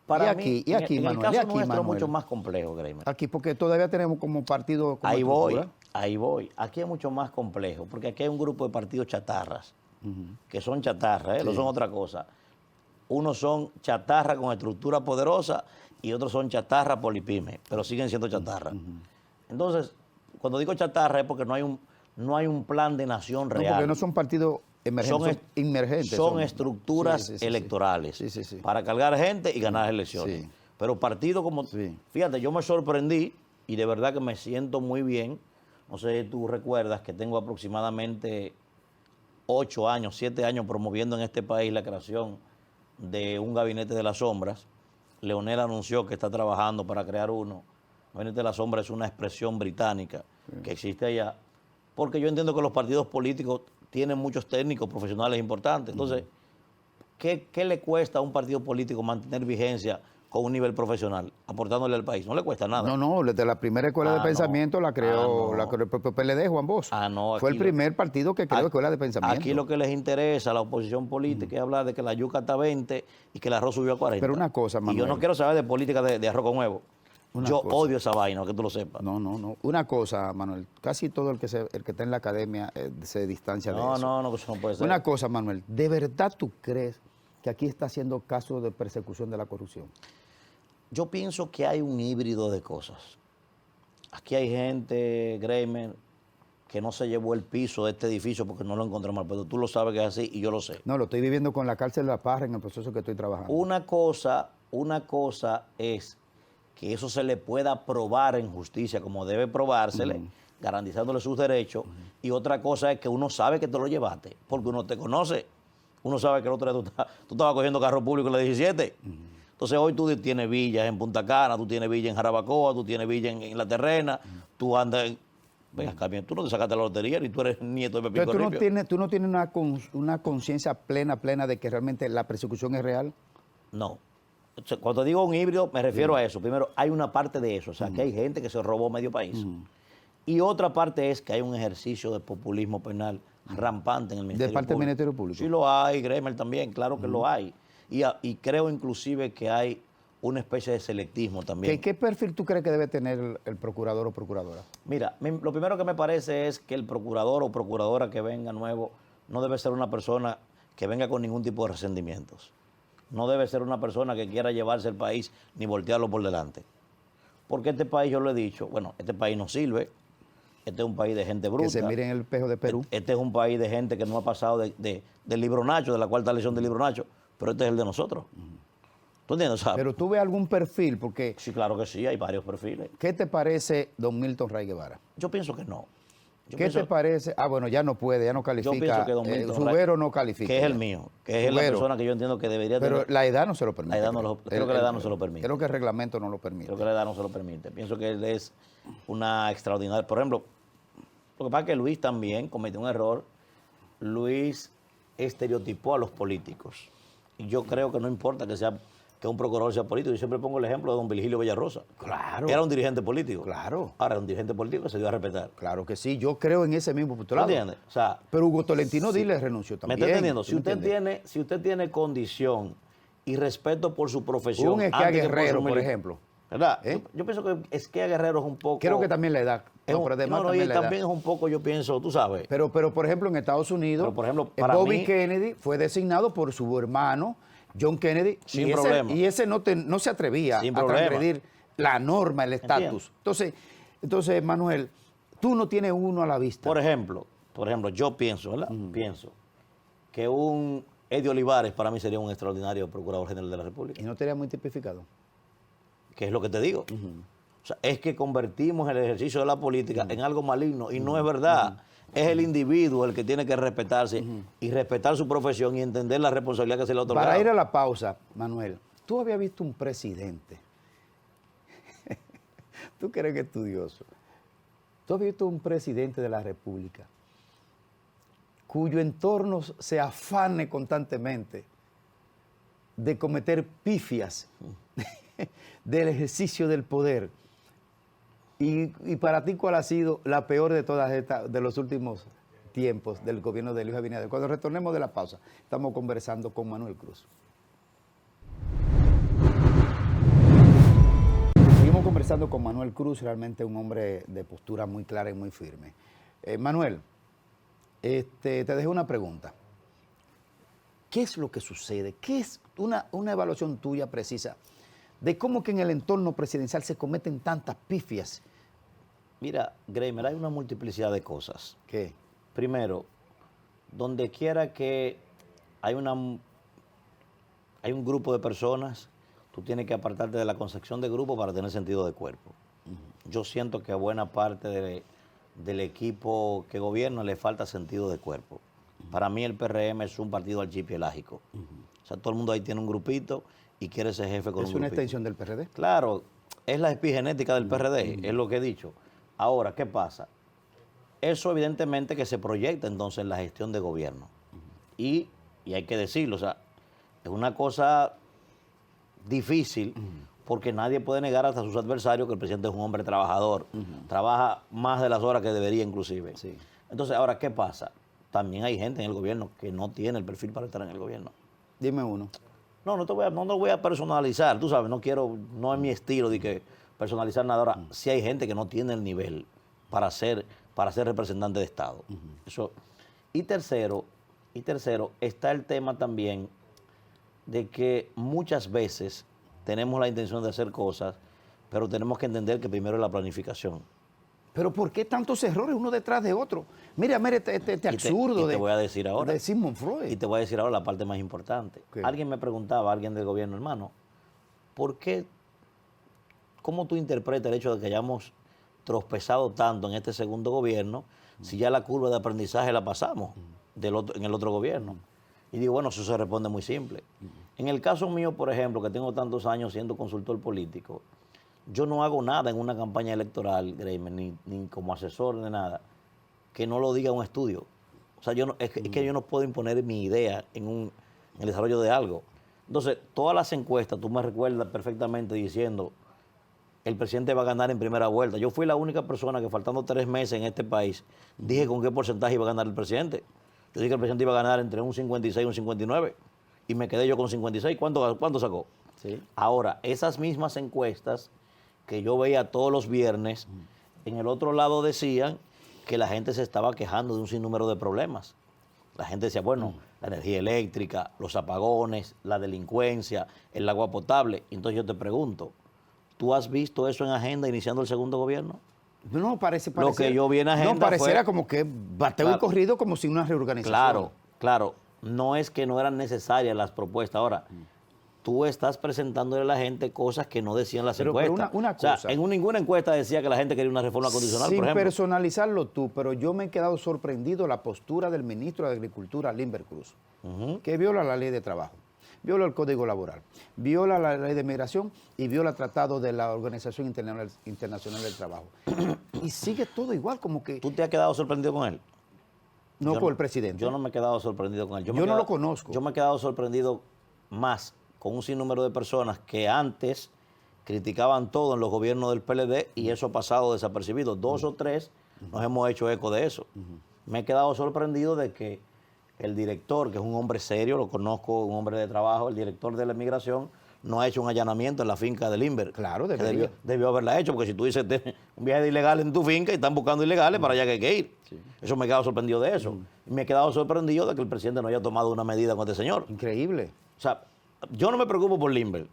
S1: para
S2: aquí,
S1: mí, en el
S2: Manuel,
S1: caso
S2: y aquí,
S1: nuestro es
S2: Manuel.
S1: mucho más complejo, Greimer.
S2: Aquí, porque todavía tenemos como partido. Como
S1: Ahí voy,
S2: estructura.
S1: ahí voy. Aquí es mucho más complejo, porque aquí hay un grupo de partidos chatarras, que son chatarras, no son otra cosa. Unos son chatarra con estructura poderosa y otros son chatarra polipyme, pero siguen siendo chatarra. Entonces, cuando digo chatarra es porque no hay un plan de nación
S2: No,
S1: real.
S2: porque no son partidos emergentes, son emergentes.
S1: Son estructuras
S2: Sí, sí, sí,
S1: electorales
S2: sí.
S1: para cargar gente y ganar elecciones.
S2: Sí.
S1: Pero partidos como...
S2: Sí.
S1: Fíjate, yo me sorprendí y de verdad que me siento muy bien. No sé si tú recuerdas que tengo aproximadamente 8 años, 7 años promoviendo en este país la creación de un gabinete de las sombras. Leonel anunció que está trabajando para crear uno. El gabinete de las sombras es una expresión británica que existe allá, porque yo entiendo que los partidos políticos tienen muchos técnicos profesionales importantes. Entonces, ¿qué le cuesta a un partido político mantener vigencia con un nivel profesional, aportándole al país? No le cuesta nada.
S2: No, desde la primera escuela de
S1: no.
S2: pensamiento la creó,
S1: no.
S2: la creó el propio PLD, Juan Bosch.
S1: No,
S2: Fue el
S1: aquí
S2: primer partido que creó escuela de pensamiento.
S1: Aquí lo que les interesa a la oposición política es hablar de que la yuca está a 20 y que el arroz subió a 40.
S2: Pero una cosa,
S1: Y yo
S2: Manuel.
S1: no quiero saber de política de arroz con huevo. Yo odio esa vaina, que tú lo sepas.
S2: No. Una cosa, Manuel. Casi todo el que está en la academia se distancia de eso.
S1: No, eso no puede ser.
S2: Una cosa, Manuel. ¿De verdad tú crees que aquí está haciendo caso de persecución de la corrupción?
S1: Yo pienso que hay un híbrido de cosas. Aquí hay gente, Greimer, que no se llevó el piso de este edificio porque no lo encontramos, pero tú lo sabes que es así y yo lo sé.
S2: No, lo estoy viviendo con la cárcel de La Parra en el proceso que estoy trabajando.
S1: Una cosa es que eso se le pueda probar en justicia como debe probársele, garantizándole sus derechos, y otra cosa es que uno sabe que te lo llevaste, porque uno te conoce. Uno sabe que el otro día tú estabas cogiendo carro público en la 17. Entonces hoy tú tienes villas en Punta Cana, tú tienes villas en Jarabacoa, tú tienes villas en La Terrena, tú andas en... Venga, Camilo, tú no te sacaste la lotería ni tú eres nieto de Pepín
S2: Entonces,
S1: Corripio.
S2: ¿tú no tienes una conciencia plena de que realmente la persecución es real?
S1: No. O sea, cuando digo un híbrido, me refiero a eso. Primero, hay una parte de eso, o sea, que hay gente que se robó medio país. Y otra parte es que hay un ejercicio de populismo penal rampante en el Ministerio
S2: ¿De parte del
S1: Público.
S2: Ministerio Público?
S1: Sí lo hay, Gremer también, claro que lo hay. Y creo inclusive que hay una especie de selectismo también.
S2: ¿Qué perfil tú crees que debe tener el procurador o procuradora?
S1: Mira, lo primero que me parece es que el procurador o procuradora que venga nuevo no debe ser una persona que venga con ningún tipo de resentimientos. No debe ser una persona que quiera llevarse el país ni voltearlo por delante. Porque este país, yo lo he dicho, bueno, este país no sirve. Este es un país de gente bruta.
S2: Que se mire en el espejo de Perú.
S1: Este es un país de gente que no ha pasado del Libro Nacho, de la cuarta lección del Libro Nacho, pero este es el de nosotros. ¿Tú entiendes? O sea,
S2: Pero tú ves algún perfil, porque
S1: sí, claro que sí, hay varios perfiles.
S2: ¿qué te parece don Milton Ray Guevara?
S1: Yo pienso que no.
S2: ¿Qué te parece? Ah, bueno, ya no puede, ya no
S1: Yo
S2: califica.
S1: pienso que don Milton
S2: Subero no califica.
S1: que es el
S2: ya.
S1: mío, que es la
S2: Subero.
S1: persona que yo entiendo que debería
S2: Pero
S1: tener.
S2: la edad no se lo permite.
S1: La edad no lo- creo que la edad no se lo permite.
S2: Creo que el reglamento no lo permite.
S1: Creo que la edad no se lo permite. Pienso que él es una extraordinaria. Por ejemplo, lo que pasa es que Luis también cometió un error. Luis estereotipó a los políticos. Y yo creo que no importa que sea que un procurador sea político. Yo siempre pongo el ejemplo de don Virgilio Villarrosa.
S2: Claro.
S1: Era un dirigente político.
S2: Claro.
S1: Ahora era un dirigente político que se dio a respetar.
S2: Claro que sí, yo creo en ese mismo
S1: ¿Me
S2: postulado.
S1: entiendes? O sea,
S2: Pero Hugo Tolentino Dile renunció
S1: ¿me
S2: también.
S1: está entendiendo?
S2: ¿tú me entiendes?
S1: Si usted tiene condición y respeto por su profesión.
S2: Un Esquea
S1: antes que
S2: Guerrero,
S1: su
S2: por
S1: mili-
S2: ejemplo.
S1: ¿Verdad?
S2: ¿Eh?
S1: Yo pienso que Esquea Guerrero es un poco.
S2: Creo que también la edad.
S1: es un-
S2: pero además
S1: no,
S2: también
S1: y
S2: la edad.
S1: también es un poco, yo pienso, tú sabes.
S2: Pero, por ejemplo, en Estados Unidos,
S1: Pero, por ejemplo, para
S2: Bobby
S1: mí-
S2: Kennedy fue designado por su hermano, John Kennedy,
S1: Sin
S2: y
S1: problema.
S2: ese no se atrevía
S1: Sin
S2: a
S1: problema.
S2: transgredir la norma, el
S1: Entiendo.
S2: estatus. Entonces, Manuel, tú no tienes uno a la vista.
S1: Por ejemplo, yo pienso, ¿verdad? Pienso que un Eddie Olivares para mí sería un extraordinario Procurador General de la República.
S2: Y no estaría muy tipificado.
S1: Que es lo que te digo. O sea, es que convertimos el ejercicio de la política en algo maligno y no es verdad. Es el individuo el que tiene que respetarse y respetar su profesión y entender la responsabilidad que se le ha otorgado.
S2: Para ir a la pausa, Manuel, tú habías visto un presidente, tú que eres estudioso, tú has visto un presidente de la República cuyo entorno se afane constantemente de cometer pifias del ejercicio del poder. Y para ti, ¿cuál ha sido la peor de todas estas, de los últimos tiempos del gobierno de Luis Abinader? Cuando retornemos de la pausa, estamos conversando con Manuel Cruz. Seguimos conversando con Manuel Cruz, realmente un hombre de postura muy clara y muy firme. Manuel, te dejo una pregunta. ¿Qué es lo que sucede? ¿Qué es una evaluación tuya precisa de cómo que en el entorno presidencial se cometen tantas pifias?
S1: Mira, Greimer, hay una multiplicidad de cosas.
S2: ¿Qué?
S1: Primero, donde quiera que hay un grupo de personas, tú tienes que apartarte de la concepción de grupo para tener sentido de cuerpo. Yo siento que a buena parte del equipo que gobierna le falta sentido de cuerpo. Para mí el PRM es un partido archipielágico. O sea, todo el mundo ahí tiene un grupito y quiere ser jefe con un
S2: ¿Es
S1: grupito.
S2: una extensión del PRD?
S1: Claro, es la epigenética del PRD, es lo que he dicho. Ahora, ¿qué pasa? Eso evidentemente que se proyecta entonces en la gestión de gobierno. Y hay que decirlo, o sea, es una cosa difícil porque nadie puede negar hasta a sus adversarios que el presidente es un hombre trabajador, trabaja más de las horas que debería inclusive.
S2: Sí.
S1: Entonces, ahora, ¿qué pasa? También hay gente en el gobierno que no tiene el perfil para estar en el gobierno.
S2: Dime uno.
S1: No lo voy a personalizar, tú sabes, no es mi estilo de que personalizar nada. Ahora, sí hay gente que no tiene el nivel para ser representante de Estado. Eso. Y tercero, está el tema también de que muchas veces tenemos la intención de hacer cosas, pero tenemos que entender que primero es la planificación.
S2: ¿Pero por qué tantos errores uno detrás de otro? Mira este absurdo
S1: te voy a decir ahora.
S2: de Sigmund Freud.
S1: Y te voy a decir ahora la parte más importante.
S2: ¿Qué?
S1: Alguien me preguntaba, alguien del gobierno, hermano, ¿cómo tú interpretas el hecho de que hayamos tropezado tanto en este segundo gobierno si ya la curva de aprendizaje la pasamos en el otro gobierno? Y digo, bueno, eso se responde muy simple. En el caso mío, por ejemplo, que tengo tantos años siendo consultor político, yo no hago nada en una campaña electoral, Greimer, ni como asesor de nada, que no lo diga un estudio. O sea, es que yo no puedo imponer mi idea en el desarrollo de algo. Entonces, todas las encuestas, tú me recuerdas perfectamente diciendo, el presidente va a ganar en primera vuelta. Yo fui la única persona que faltando 3 meses en este país, dije con qué porcentaje iba a ganar el presidente. Yo dije que el presidente iba a ganar entre un 56 y un 59, y me quedé yo con 56. ¿Cuánto sacó?
S2: Sí.
S1: Ahora, esas mismas encuestas que yo veía todos los viernes, en el otro lado decían que la gente se estaba quejando de un sinnúmero de problemas. La gente decía, bueno, la energía eléctrica, los apagones, la delincuencia, el agua potable. Entonces yo te pregunto, ¿tú has visto eso en agenda iniciando el segundo gobierno?
S2: No, parece.
S1: Lo que yo vi en agenda
S2: no, pareciera
S1: fue-
S2: como que bateo y
S1: Claro.
S2: corrido como si una reorganización.
S1: Claro. No es que no eran necesarias las propuestas. Ahora, tú estás presentándole a la gente cosas que no decían las
S2: Pero
S1: encuestas.
S2: una
S1: O sea,
S2: cosa.
S1: en ninguna encuesta decía que la gente quería una reforma constitucional,
S2: Sin
S1: por ejemplo.
S2: personalizarlo tú, pero yo me he quedado sorprendido la postura del ministro de Agricultura, Limber Cruz, que viola la ley de trabajo, viola el Código Laboral, viola la ley de migración y viola el tratado de la Organización Internacional del Trabajo. Y sigue todo igual, como que
S1: ¿Tú te has quedado sorprendido con él?
S2: no
S1: Yo
S2: con el presidente.
S1: Yo no me he quedado sorprendido con él.
S2: Yo no lo conozco.
S1: Yo me he quedado sorprendido más con un sinnúmero de personas que antes criticaban todo en los gobiernos del PLD y eso ha pasado desapercibido. 2 o 3 nos hemos hecho eco de eso. Me he quedado sorprendido de que el director, que es un hombre serio, lo conozco, un hombre de trabajo, el director de la inmigración, no ha hecho un allanamiento en la finca de Limber.
S2: Claro,
S1: que
S2: debería.
S1: debió haberla hecho, porque si tú dices un viaje de ilegal en tu finca y están buscando ilegales, para allá que hay que ir. Eso me he quedado sorprendido de eso. Y me he quedado sorprendido de que el presidente no haya tomado una medida con este señor.
S2: Increíble.
S1: O sea, yo no me preocupo por Limber.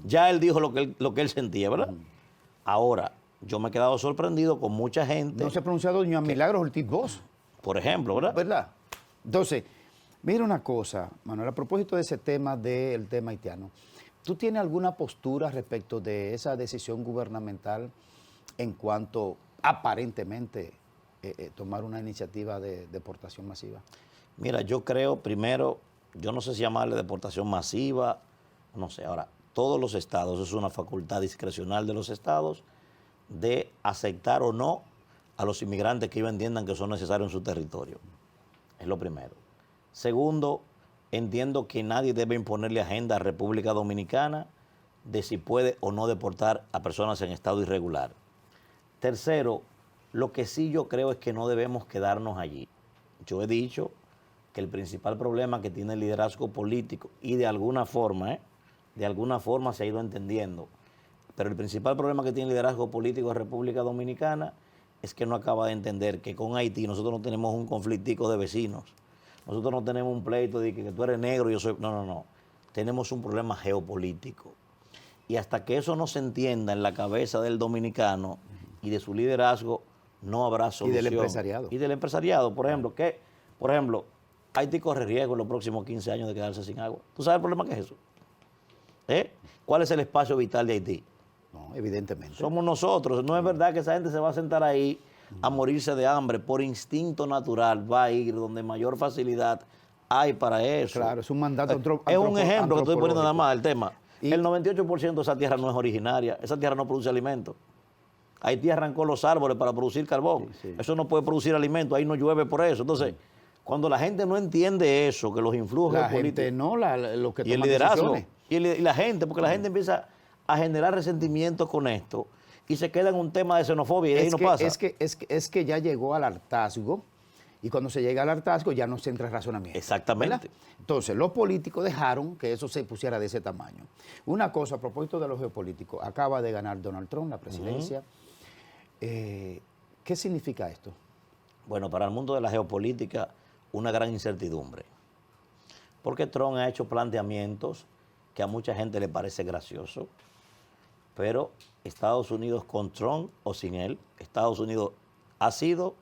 S1: Ya él dijo lo que él sentía, ¿verdad? Ahora, yo me he quedado sorprendido con mucha gente.
S2: No se ha pronunciado doña Milagros Ortiz Bosch,
S1: Por ejemplo, ¿verdad?
S2: ¿verdad? Entonces, mira una cosa, Manuel, a propósito de ese tema del tema haitiano, ¿tú tienes alguna postura respecto de esa decisión gubernamental en cuanto aparentemente tomar una iniciativa de deportación masiva?
S1: Mira, yo creo, primero, yo no sé si llamarle deportación masiva, no sé. Ahora, todos los estados, es una facultad discrecional de los estados de aceptar o no a los inmigrantes que ellos entiendan que son necesarios en su territorio. Es lo primero. Segundo, entiendo que nadie debe imponerle agenda a República Dominicana de si puede o no deportar a personas en estado irregular. Tercero, lo que sí yo creo es que no debemos quedarnos allí. Yo he dicho que el principal problema que tiene el liderazgo político, y de alguna forma se ha ido entendiendo, pero el principal problema que tiene el liderazgo político de República Dominicana es que no acaba de entender que con Haití nosotros no tenemos un conflictico de vecinos. Nosotros no tenemos un pleito de que tú eres negro y yo soy... No. Tenemos un problema geopolítico. Y hasta que eso no se entienda en la cabeza del dominicano y de su liderazgo, no habrá solución.
S2: Y del empresariado.
S1: Y del empresariado. Por ejemplo, Haití corre riesgo en los próximos 15 años de quedarse sin agua. ¿Tú sabes el problema que es eso? ¿Cuál es el espacio vital de Haití?
S2: No, evidentemente.
S1: Somos nosotros. No es verdad que esa gente se va a sentar ahí a morirse de hambre. Por instinto natural va a ir donde mayor facilidad hay para eso.
S2: Claro, es un mandato
S1: Es un ejemplo que estoy poniendo nada
S2: antropológico.
S1: más el tema.
S2: Y-
S1: El 98% de esa tierra no es originaria. Esa tierra no produce alimentos. Haití arrancó los árboles para producir carbón.
S2: Sí.
S1: Eso no puede producir alimentos. Ahí no llueve por eso. Entonces, cuando la gente no entiende eso, que los influjos
S2: La
S1: políticos
S2: gente no, los que
S1: y el
S2: toman
S1: liderazgo
S2: decisiones.
S1: y la gente, porque la gente empieza a generar resentimientos con esto y se queda en un tema de xenofobia y de ahí no pasa.
S2: Es que ya llegó al hartazgo y cuando se llega al hartazgo ya no se entra en razonamiento.
S1: Exactamente.
S2: ¿verdad? Entonces, los políticos dejaron que eso se pusiera de ese tamaño. Una cosa, a propósito de los geopolíticos, acaba de ganar Donald Trump la presidencia. ¿Qué significa esto?
S1: Bueno, para el mundo de la geopolítica, una gran incertidumbre. Porque Trump ha hecho planteamientos que a mucha gente le parece gracioso, pero Estados Unidos con Trump o sin él, Estados Unidos ha sido,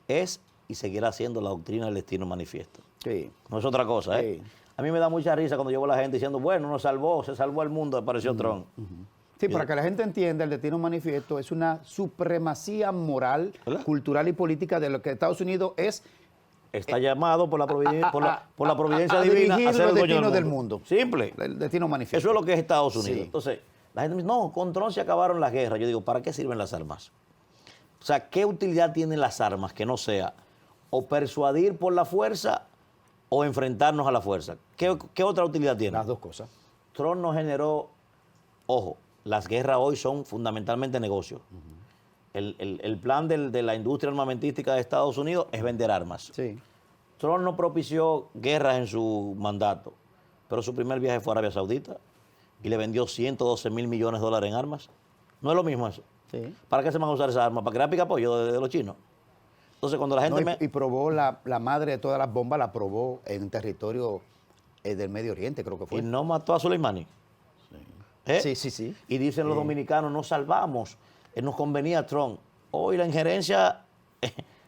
S1: es y seguirá siendo la doctrina del destino manifiesto.
S2: Sí.
S1: No es otra cosa, ¿eh?
S2: Sí.
S1: A mí me da mucha risa cuando yo veo a la gente diciendo, bueno, se salvó el mundo, apareció Trump.
S2: Sí, para que la gente entienda, el destino manifiesto es una supremacía moral,
S1: ¿Verdad?
S2: cultural y política de lo que Estados Unidos es
S1: Está llamado por la providencia, por la providencia
S2: a
S1: divina
S2: dirigir
S1: a ser
S2: los
S1: el dueño
S2: destinos del mundo.
S1: Simple.
S2: el destino manifiesto.
S1: Eso es lo que es Estados Unidos.
S2: Sí.
S1: Entonces, la gente me dice, no, con Trump se acabaron las guerras. Yo digo, ¿para qué sirven las armas? O sea, ¿qué utilidad tienen las armas que no sea o persuadir por la fuerza o enfrentarnos a la fuerza? ¿Qué otra utilidad tiene?
S2: Las dos cosas.
S1: Trump no generó, ojo, las guerras hoy son fundamentalmente negocios. El plan de la industria armamentística de Estados Unidos es vender armas.
S2: Sí.
S1: Trump no propició guerras en su mandato, pero su primer viaje fue a Arabia Saudita y le vendió 112 mil millones de dólares en armas. No es lo mismo eso.
S2: Sí.
S1: ¿Para qué se van a usar esas armas? ¿Para crear picapollo de los chinos? Entonces, cuando la gente
S2: No, y probó la madre de todas las bombas, la probó en territorio del Medio Oriente, creo que fue.
S1: Y no mató a Soleimani. ¿Eh?
S2: Sí, sí, sí.
S1: Y dicen los dominicanos, nos salvamos, nos convenía a Trump. Hoy la injerencia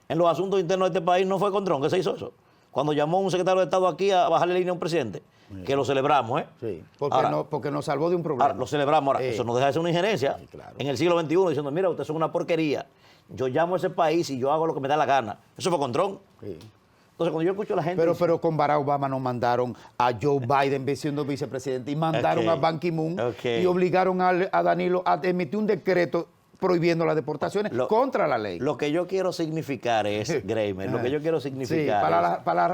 S1: en los asuntos internos de este país no fue con Trump, ¿qué se hizo eso? Cuando llamó un secretario de Estado aquí a bajarle línea a un presidente, que lo celebramos, ¿eh?
S2: Sí, porque,
S1: Ahora,
S2: porque nos salvó de un problema.
S1: ahora, lo celebramos, ahora, eso no deja de ser una injerencia
S2: Sí, claro.
S1: en el siglo XXI, diciendo, mira, ustedes son una porquería, yo llamo a ese país y yo hago lo que me da la gana. Eso fue con Trump.
S2: Sí.
S1: Entonces, cuando yo escucho a la gente...
S2: Pero con Barack Obama nos mandaron a Joe Biden siendo vicepresidente y mandaron
S1: Ok,
S2: a Ban Ki-moon
S1: ok.
S2: y obligaron a Danilo a emitir un decreto prohibiendo las deportaciones contra la ley.
S1: Lo que yo quiero significar es, Greimer, lo que yo quiero significar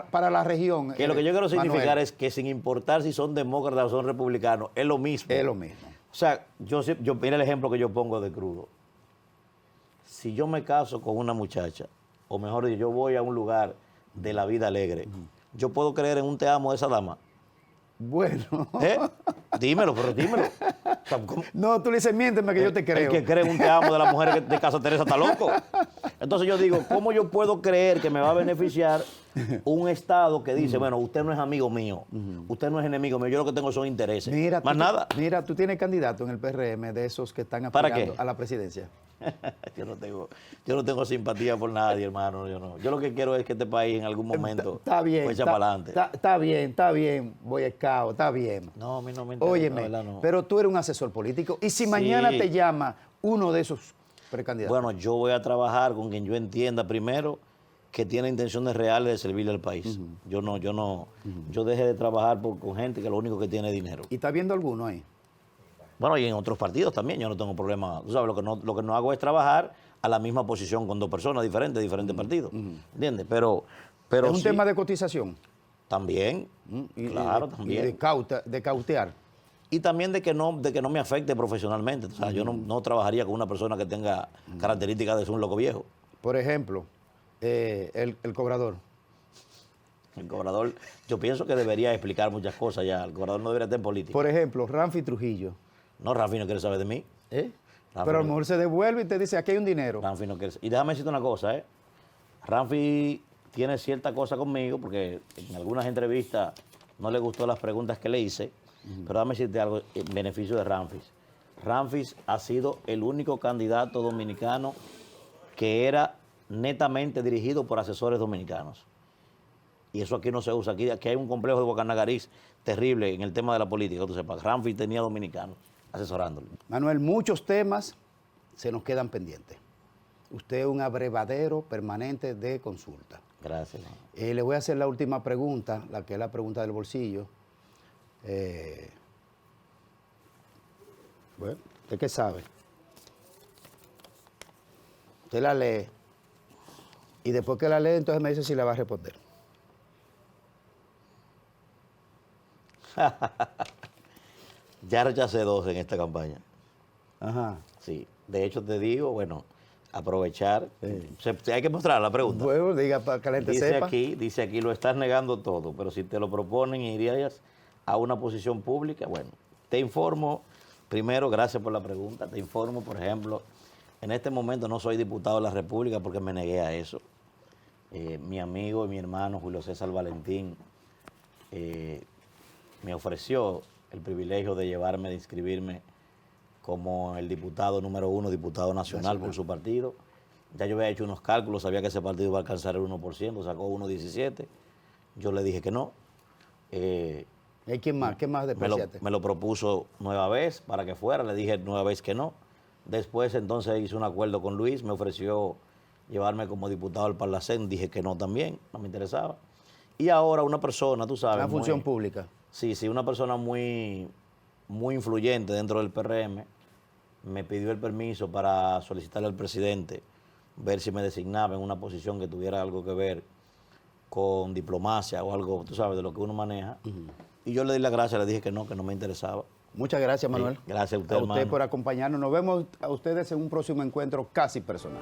S2: para la región.
S1: Que lo que yo quiero significar
S2: Manuel,
S1: es que sin importar si son demócratas o son republicanos, es lo mismo.
S2: es lo mismo.
S1: O sea, mira el ejemplo que yo pongo de crudo. Si yo me caso con una muchacha, o mejor dicho, yo voy a un lugar de la vida alegre, ¿yo puedo creer en un te amo de esa dama?
S2: Bueno.
S1: Dímelo, pero dímelo. O sea,
S2: no, tú le dices, miénteme que yo te creo.
S1: El que cree en un te amo de la mujer de Casa Teresa está loco. Entonces yo digo, ¿cómo yo puedo creer que me va a beneficiar un Estado que dice, bueno, usted no es amigo mío, usted no es enemigo mío, yo lo que tengo son intereses?
S2: Mira,
S1: más nada.
S2: Mira, tú tienes candidato en el PRM de esos que están
S1: ¿Para
S2: aspirando
S1: qué?
S2: a la presidencia.
S1: yo no tengo simpatía por nadie, hermano. Yo lo que quiero es que este país en algún momento
S2: Está bien.
S1: echa para adelante.
S2: Está bien, Boy Scout, está bien.
S1: No, a mí no me interesa.
S2: Óyeme,
S1: la verdad, no.
S2: pero tú eres un asesor político. Y si
S1: Sí.
S2: mañana te llama uno de esos precandidatos.
S1: Bueno, yo voy a trabajar con quien yo entienda primero que tiene intenciones reales de servirle al país. Yo dejé de trabajar con gente que lo único que tiene es dinero.
S2: ¿Y está viendo alguno ahí?
S1: Bueno, y en otros partidos también, yo no tengo problema. Tú sabes, lo que no hago es trabajar a la misma posición con dos personas diferentes, diferentes partidos. ¿Entiendes? Pero
S2: ¿Es un
S1: sí,
S2: tema de cotización?
S1: También, claro, también.
S2: Y de cautear.
S1: Y también de que no me afecte profesionalmente. O sea, yo no trabajaría con una persona que tenga características de ser un loco viejo.
S2: Por ejemplo, el cobrador.
S1: El cobrador, yo pienso que debería explicar muchas cosas ya. El cobrador no debería estar en política.
S2: Por ejemplo, Ramfi Trujillo.
S1: No, Rafi no quiere saber de mí.
S2: ¿Eh?
S1: Rafi
S2: Pero a lo
S1: no-
S2: mejor se devuelve y te dice, aquí hay un dinero.
S1: Rafi no quiere. Y déjame decirte una cosa, Rafi tiene cierta cosa conmigo porque en algunas entrevistas no le gustó las preguntas que le hice, pero déjame decirte algo en beneficio de Ramfis. Ramfis ha sido el único candidato dominicano que era netamente dirigido por asesores dominicanos. Y eso aquí no se usa. Aquí hay un complejo de Guacanagariz terrible en el tema de la política, que tú sepas. Ramfis tenía dominicanos asesorándolo.
S2: Manuel, muchos temas se nos quedan pendientes. Usted es un abrevadero permanente de consulta.
S1: Gracias.
S2: Le voy a hacer la última pregunta, la que es la pregunta del bolsillo. Bueno, ¿usted qué sabe? Usted la lee y después que la lee, entonces me dice si la va a responder.
S1: Ya rechacé 2 en esta campaña.
S2: Ajá.
S1: Sí. De hecho, te digo, bueno, aprovechar. Hay que mostrar la pregunta.
S2: Bueno, diga para que la gente sepa.
S1: Dice aquí, lo estás negando todo, pero si te lo proponen y irías a una posición pública, bueno, te informo, primero, gracias por la pregunta, te informo, por ejemplo, en este momento no soy diputado de la República porque me negué a eso. Mi amigo y mi hermano Julio César Valentín me ofreció el privilegio de llevarme, de inscribirme como el diputado número 1, diputado nacional por su partido. Ya yo había hecho unos cálculos, sabía que ese partido iba a alcanzar el 1%, sacó 1.17. Yo le dije que no.
S2: ¿Y quién más? ¿Qué más despreciaste?
S1: Me lo propuso nueva vez para que fuera, le dije nueva vez que no. Después entonces hice un acuerdo con Luis, me ofreció llevarme como diputado al Parlacén, dije que no también, no me interesaba. Y ahora una persona, tú sabes.
S2: Una función pública.
S1: Sí, una persona muy influyente dentro del PRM me pidió el permiso para solicitarle al presidente ver si me designaba en una posición que tuviera algo que ver con diplomacia o algo, tú sabes, de lo que uno maneja. Y yo le di las gracias, le dije que no me interesaba.
S2: Muchas gracias, Manuel.
S1: Sí, gracias a usted,
S2: a usted
S1: hermano.
S2: por acompañarnos. Nos vemos a ustedes en un próximo encuentro casi personal.